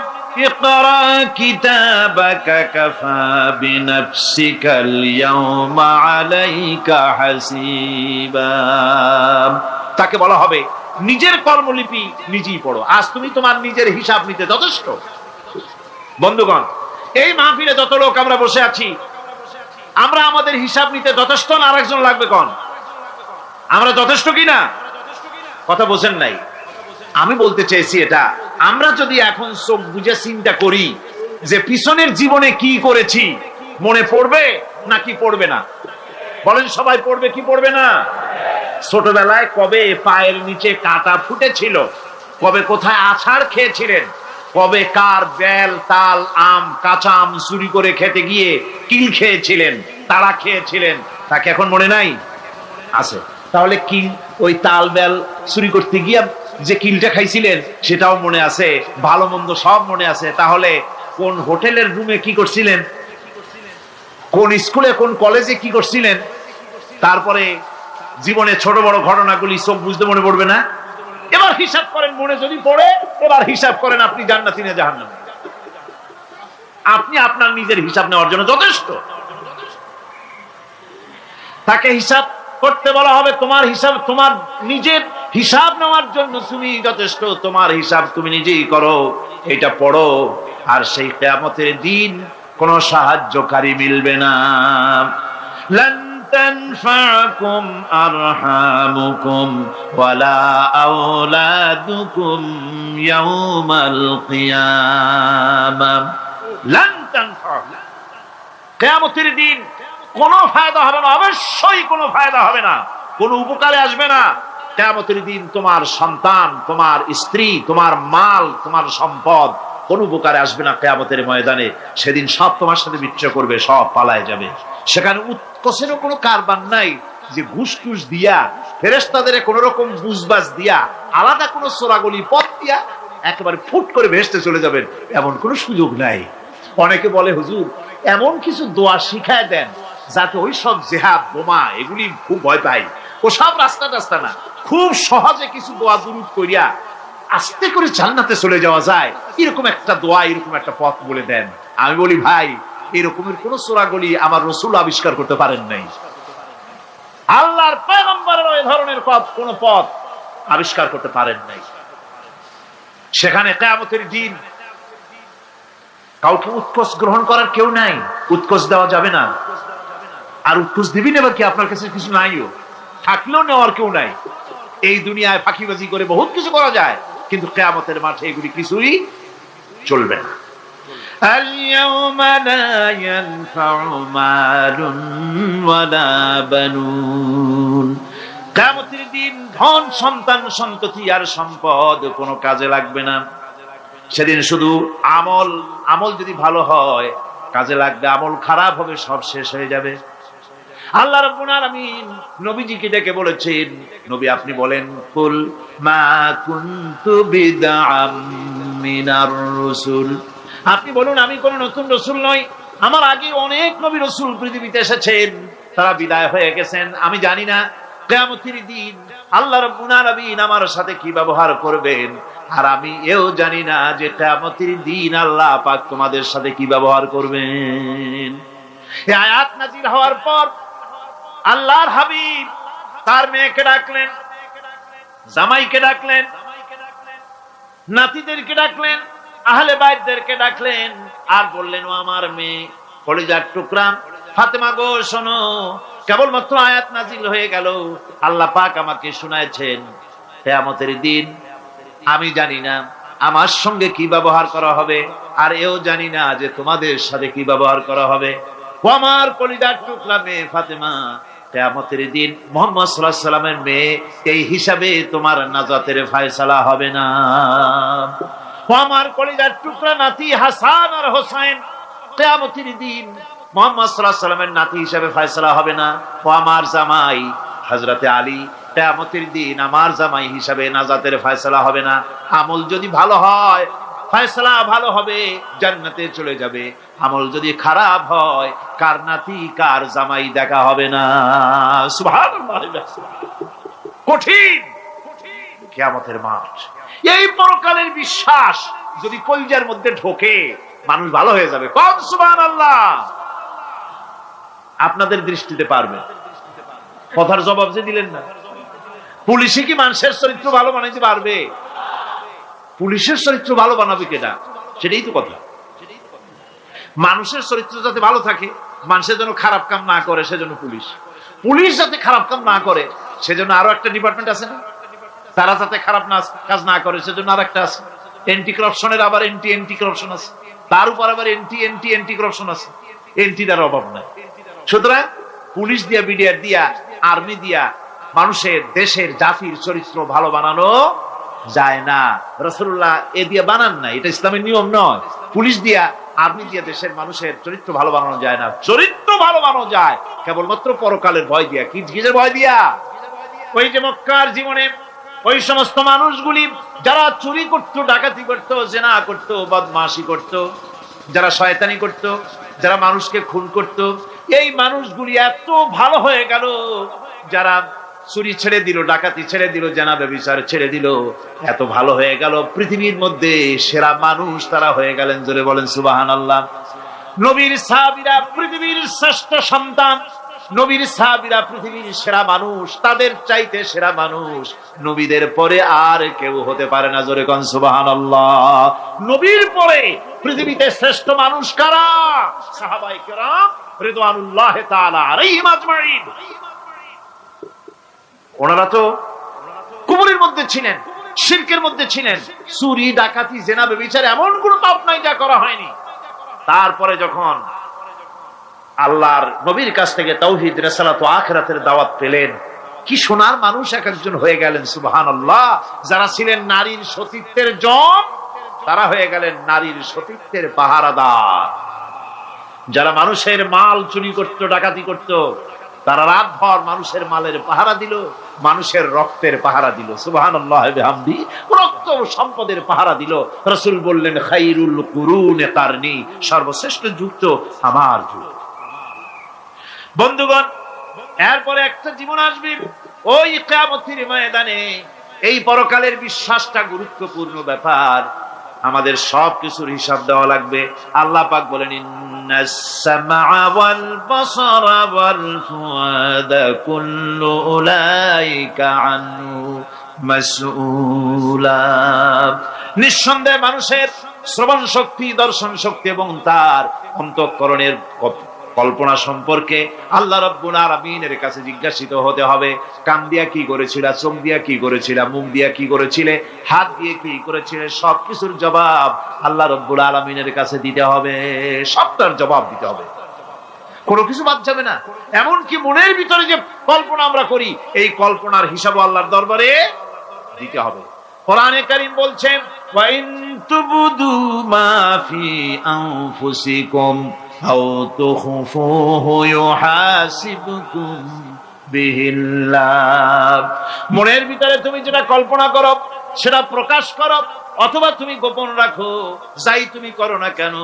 ইকরা কিতাবাকা কাফা বিনাফসিকাল ইয়াওমা আলাইকা হাসিবা, তাকে বলা হবে নিজের কর্মলিপি নিজেই পড়ো, আজ তুমি তোমার নিজের হিসাব নিতে যথেষ্ট। বন্ধুগণ, এই মাহফিলে যত লোক আমরা বসে আছি, আমরা আমাদের হিসাব নিতে যথেষ্ট না আরেকজন লাগবে? কোন আমরা যথেষ্ট কিনা? কথা বোঝেন নাই। আমি বলতে চেয়েছি এটা, আমরা যদি এখন চোখ বুঝে চিন্তা করি যে পিছনের জীবনে কি করেছি, মনে পড়বে নাকি পড়বে না? বলেন সবাই পড়বে কি পড়বে না? ছোটবেলায় কবে পায়ের নিচে কাঁটা ফুটেছিল, কবে কোথায় আছাড় খেয়েছিলেন, কবে কার বেল তাল আম কাঁচা আম চুরি করে খেতে গিয়ে কিল খেয়েছিলেন, তাড়া খেয়েছিলেন, তাকে এখন মনে নাই? আছে। তাহলে কিল, ওই তাল বেল চুরি করতে গিয়ে যে কিলটা খাইছিলেন সেটাও মনে আছে, ভালো মন্দ সব মনে আছে। তাহলে কোন হোটেলের রুমে কি করছিলেন, কোন স্কুলে কোন কলেজে কি করছিলেন, তারপরে জীবনে ছোট বড় ঘটনাগুলি সব বুঝতে মনে পড়বে না? এবার হিসাব করেন, মনে যদি পড়ে এবার হিসাব করেন আপনি জান্নাতি না জাহান্নামী। আপনি আপনার নিজের হিসাব নেওয়ার জন্য যথেষ্ট। তাকে হিসাব করতে বলা হবে, তোমার হিসাব, তোমার নিজের হিসাব নেওয়ার জন্য তুমি যথেষ্ট, তোমার হিসাব তুমি নিজেই করো, এটা পড়ো। আর সেই কিয়ামতের দিন কোনো সাহায্যকারী মিলবে না। লান তানফাকুম আরহামুকুম ওয়ালা আওলাদুকুম ইয়াওমাল কিয়ামা। লান তানফাকুম, কিয়ামতের দিন কোনো ফায়দা হবে না, অবশ্যই কোনো ফায়দা হবে না, কোনো উপকারে আসবে না। কিয়ামতের দিন তোমার সন্তান, তোমার স্ত্রী, তোমার মাল, তোমার সম্পদ কোন উপকারে আসবে না। কিয়ামতের ময়দানে সেদিন সব তোমার সাথে বিচ্ছেদ করবে, সব পালায় যাবে। সেখানে উৎকোচেরও কোনো কারবার নাই যে ঘুষ টুস দিয়া ফেরেশতাদের কোন রকম বুঝবাজ দিয়া আলাদা কোন চোরাগলি পথ দিয়া একেবারে ফুট করে ভেস্তে চলে যাবেন, এমন কোন সুযোগ নাই। অনেকে বলে হুজুর এমন কিছু দোয়া শিখায় দেন যাতে ওই সব জেহাদ বোমা এগুলি খুব ভয় পাই, ওসব রাস্তা টাস্তা না, খুব সহজে কিছু দোয়া দুরূদ করিয়া আস্তে করে জান্নাতে চলে যাওয়া যায়, এরকম একটা দোয়া, এরকম একটা পথ বলে দেন। আমি বলি ভাই এরকমের কোন চোরাগলি আমার রাসূল আবিষ্কার করতে পারেন নাই, আল্লাহর পয়গম্বরের ওই ধরনের কোন পথ আবিষ্কার করতে পারেন নাই। সেখানে কিয়ামতের দিন কাউকে উৎকোচ গ্রহণ করার কেউ নাই, উৎকোচ দেওয়া যাবে না। আর উৎকোচ দিবেন এবার কি, আপনার কাছে কিছু নাইও, থাকলেও নেওয়ার কেউ নাই। এই দুনিয়ায় ফাঁকিবাজি করে বহুত কিছু করা যায়, কিন্তু কিয়ামতের মাঠে এগুলি কিছুই চলবে না। اليوم لا ينفع مال ولا بنون। কিয়ামতের দিন ধন সন্তান সন্ততি আর সম্পদ কোনো কাজে লাগবে না। সেদিন শুধু আমল যদি ভালো হয় কাজে লাগবে, আমল খারাপ হবে সব শেষ হয়ে যাবে। আল্লাহ রাব্বুল আলামিন নবীজিকে ডেকে বলেছেন, নবী আপনি বলেন, কুল মা কুনতু বিদআম মিনার রাসূল, আপনি বলুন আমি কোন নতুন রাসূল নই, আমার আগে অনেক নবী রাসূল পৃথিবীতে এসেছেন, তারা বিদায় হয়ে গেছেন। আমি জানি না কিয়ামতের দিন আল্লাহ রাব্বুল আলামিন আমার সাথে কি ব্যবহার করবেন, আর আমি এও জানি না যে কিয়ামতের দিন আল্লাহ পাক তোমাদের সাথে কি ব্যবহার করবেন। এই আয়াত নাযিল হওয়ার পর আল্লাহর হাবিব তার মেয়েকে ডাকলেন, জামাইকে ডাকলেন, নাতিদেরকে ডাকলেন, আহলে বাইতদেরকে ডাকলেন, আর বললেন, ও আমার মেয়ে কলিজার টুকরা ফাতেমা গো শোনো, কেবলমাত্র আয়াত নাযিল হয়ে গেল, আল্লাহ পাক আমাকে শুনাইছেন কিয়ামতের দিন আমি জানি না আমার সঙ্গে কি ব্যবহার করা হবে, আর এও জানি না যে তোমাদের সাথে কি ব্যবহার করা হবে। ও আমার কলিজার টুকরা মেয়ে ফাতেমা, কিয়ামতের দিন মুহাম্মদ সাল্লাল্লাহু আলাইহি সাল্লামের মেয়ে, এই হিসাবে তোমার নাজাতের ফয়সালা হবে না। ও আমার কলিজার টুকরা নাতি হাসান আর হোসেন, কিয়ামতের দিন মুহাম্মদ সাল্লাল্লাহু আলাইহি সাল্লামের নাতি হিসাবে ফয়সালা হবে না। ও আমার জামাই হযরতে আলী, কিয়ামতের দিন আমার জামাই হিসাবে নাজাতের ফয়সালা হবে না। আমল যদি ভালো হয় ফয়সালা ভালো হবে, জান্নাতে চলে যাবে। আমল যদি খারাপ হয় কার নাতি কার জামাই দেখা হবে না। সুবহানাল্লাহ। কঠিন কিয়ামতের মাঠ। এই পরকালের বিশ্বাস যদি কলিজার মধ্যে ঢোকে মানুষ ভালো হয়ে যাবে। কোন সুবহানাল্লাহ। আপনাদের দৃষ্টিতে পারবে, কথার জবাব যে দিলেন না। পুলিশে কি মানুষের চরিত্র ভালো বানাইতে পারবে? পুলিশের চরিত্র ভালো বানাবে কেটা? সেটাই তো কথা। মানুষের চরিত্র যাতে ভালো থাকে, মানুষের জন্য খারাপ কাম না করে সেজন্য পুলিশ যাতে খারাপ কাম না করে সেজন্য আরো একটা ডিপার্টমেন্ট আছে না, তারা যাতে খারাপ কাজ না করে সেজন্য আর একটা আছে। এন্টি করাপশনের আবার এন্টি করাপশন আছে, তার উপর আবার এন্টি করাপশন আছে। এন্টিটার অভাব নাই। সুতরাং পুলিশ দিয়া, বিডিআর দিয়া, আর্মি দিয়া মানুষের, দেশের, জাতির চরিত্র ভালো বানানো যায় না। রাসূলুল্লাহ এ দিয়ে বানান না, এটা ইসলামের নিয়ম নয়। পুলিশ দিয়া, আর্মি দিয়া দেশের মানুষের চরিত্র ভালো বানানো যায় না। চরিত্র ভালো বানানো যায় কেবলমাত্র পরকালের ভয় দিয়া। কিসের ভয় দিয়া? ওই যে মক্কার জীবনে ওই সমস্ত মানুষগুলি যারা চুরি করত, ডাকাতি করত, জিনা করত, বদমাশি করত, যারা শয়তানি করত, যারা মানুষকে খুন করত, এই মানুষগুলি এত ভালো হয়ে গেল, যারা চুরি ছেড়ে দিল, ডাকাতি ছেড়ে দিল, জিনা ব্যভিচার ছেড়ে দিল, এত ভালো হয়ে গেল, পৃথিবীর মধ্যে সেরা মানুষ তারা হয়ে গেলেন। জোরে বলেন সুবহানাল্লাহ। নবীর সাহাবীরা পৃথিবীর শ্রেষ্ঠ সন্তান, নবীর সাহাবীরা পৃথিবীর সেরা মানুষ, তাদের চাইতে সেরা মানুষ নবীদের পরে আর কেউ হতে পারে না। জোরে কোন সুবহানাল্লাহ। নবীর পরে পৃথিবীতে শ্রেষ্ঠ মানুষ কারা? সাহাবায়ে কেরাম রিদওয়ানুল্লাহ তাআলা আলাইহিম আজমাইন। ওনারা তো কুফরের মধ্যে ছিলেন, শিরকের মধ্যে ছিলেন, চুরি, ডাকাতি, জিনা, ব্যভিচার এমন কোন পাপ নাই যা করা হয়নি। তারপরে যখন আল্লাহর নবীর কাছ থেকে তাওহীদ, রিসালাত ও আখিরাতের দাওয়াত পেলেন, কি সোনার মানুষ এক একজন হয়ে গেলেন। সুবহানাল্লাহ। যারা ছিলেন নারীর সতীত্বের জম, তারা হয়ে গেলেন নারীর সতীত্বের পাহারাদার। যারা মানুষের মাল চুরি করত, ডাকাতি করত, তারা রাত ভর মানুষের মালের পাহারা দিল, মানুষের রক্তের পাহারা দিল। সুবহানাল্লাহ বিহামদি, রক্ত সম্পদের পাহারা দিল। রাসূল বললেন খায়রুল কুরুনে কারনি, সর্বশ্রেষ্ঠ যুগ তো আমার যুগ। বন্ধুগণ, এরপরে একটা জীবন আসবে ওই কিয়ামতের ময়দানে। এই পরকালের বিশ্বাসটা গুরুত্বপূর্ণ ব্যাপার, আমাদের সবকিছুর হিসাব দেওয়া লাগবে। আল্লাহ পাক বলেন ইন্নাস সামআ ওয়াল বাসারা ওয়াল ফুআদা কুল্লু উলাইকা আনহু মাসউলা। নিঃসন্দেহে মানুষের শ্রবণ শক্তি, দর্শন শক্তি এবং তার অন্তঃকরণের কল্পনা সম্পর্কে আল্লাহ রাব্বুল আলামিনের কাছে জিজ্ঞাসিত হতে হবে। কান দিয়া কি করেছিলা, চোখ দিয়া কি করেছিলা, মুখ দিয়া কি করেছিলে, হাত দিয়ে কি করেছিলে, সবকিছুর জবাব আল্লাহ রাব্বুল আলামিনের কাছে দিতে হবে। সবটার জবাব দিতে হবে, কোনো কিছু বাদ যাবে না। এমনকি মনের ভিতরে যে কল্পনা আমরা করি, এই কল্পনার হিসাব আল্লাহর দরবারে দিতে হবে। কোরআনে কারীম বলছেন ওয়া ইন তুবদু মা ফি আনফুসিকুম আও তুখফুহু ইউহাসিবকুম বিহিল্লাহ। মনের ভিতরে তুমি যেটা কল্পনা করো সেটা প্রকাশ করো, অথবা তুমি গোপন রাখো, যাই তুমি করো না কেন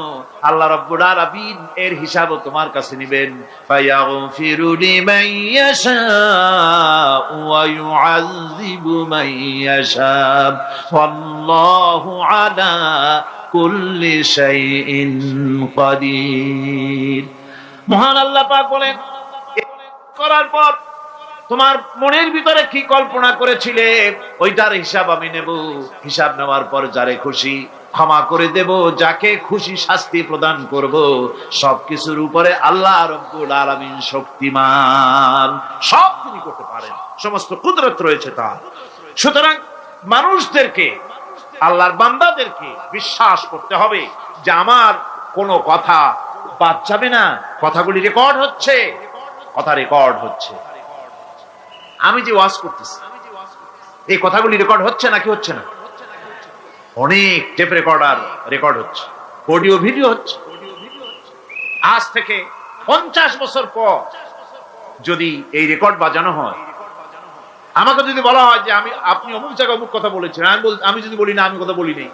আল্লাহ রাব্বুল আলামিন এর হিসাবও তোমার কাছে নেবেন। ফায়াগফিরু লিমান ইয়াশাউ ওয়া ইউআযযিবু মান ইয়াশাউ ওয়াল্লাহু আলা কুল্লি শাইইন কাদির। মহান আল্লাহ পাক বলেন, করার পর তোমার মনের ভিতরে কি কল্পনা করেছিলে ওইটার হিসাব আমি নেব। হিসাব নেওয়ার পর যারে খুশি ক্ষমা করে দেব, যাকে খুশি শাস্তি প্রদান করব। সবকিছুর উপরে আল্লাহ রাব্বুল আলামিন শক্তিমান, সব তিনি করতে পারেন, সমস্ত কুদরত রয়েছে তার। সুতরাং মানুষদেরকে, আল্লাহর বান্দাদেরকে বিশ্বাস করতে হবে যে আমার কোনো কথা বাদ যাবে না, কথাগুলি রেকর্ড হচ্ছে, কথা রেকর্ড হচ্ছে। আমি যে ওয়াজ করতেছি এই কথাগুলি রেকর্ড হচ্ছে নাকি হচ্ছে না? অনেক টেপ রেকর্ডার রেকর্ড হচ্ছে, অডিও ভিডিও হচ্ছে। আজ থেকে 50 বছর পর যদি এই রেকর্ড বাজানো হয়, আমাকে যদি বলা হয় যে আপনি অমুক জায়গায় অমুক কথা বলেছেন, আমি যদি বলি না আমি কথা বলি নাই,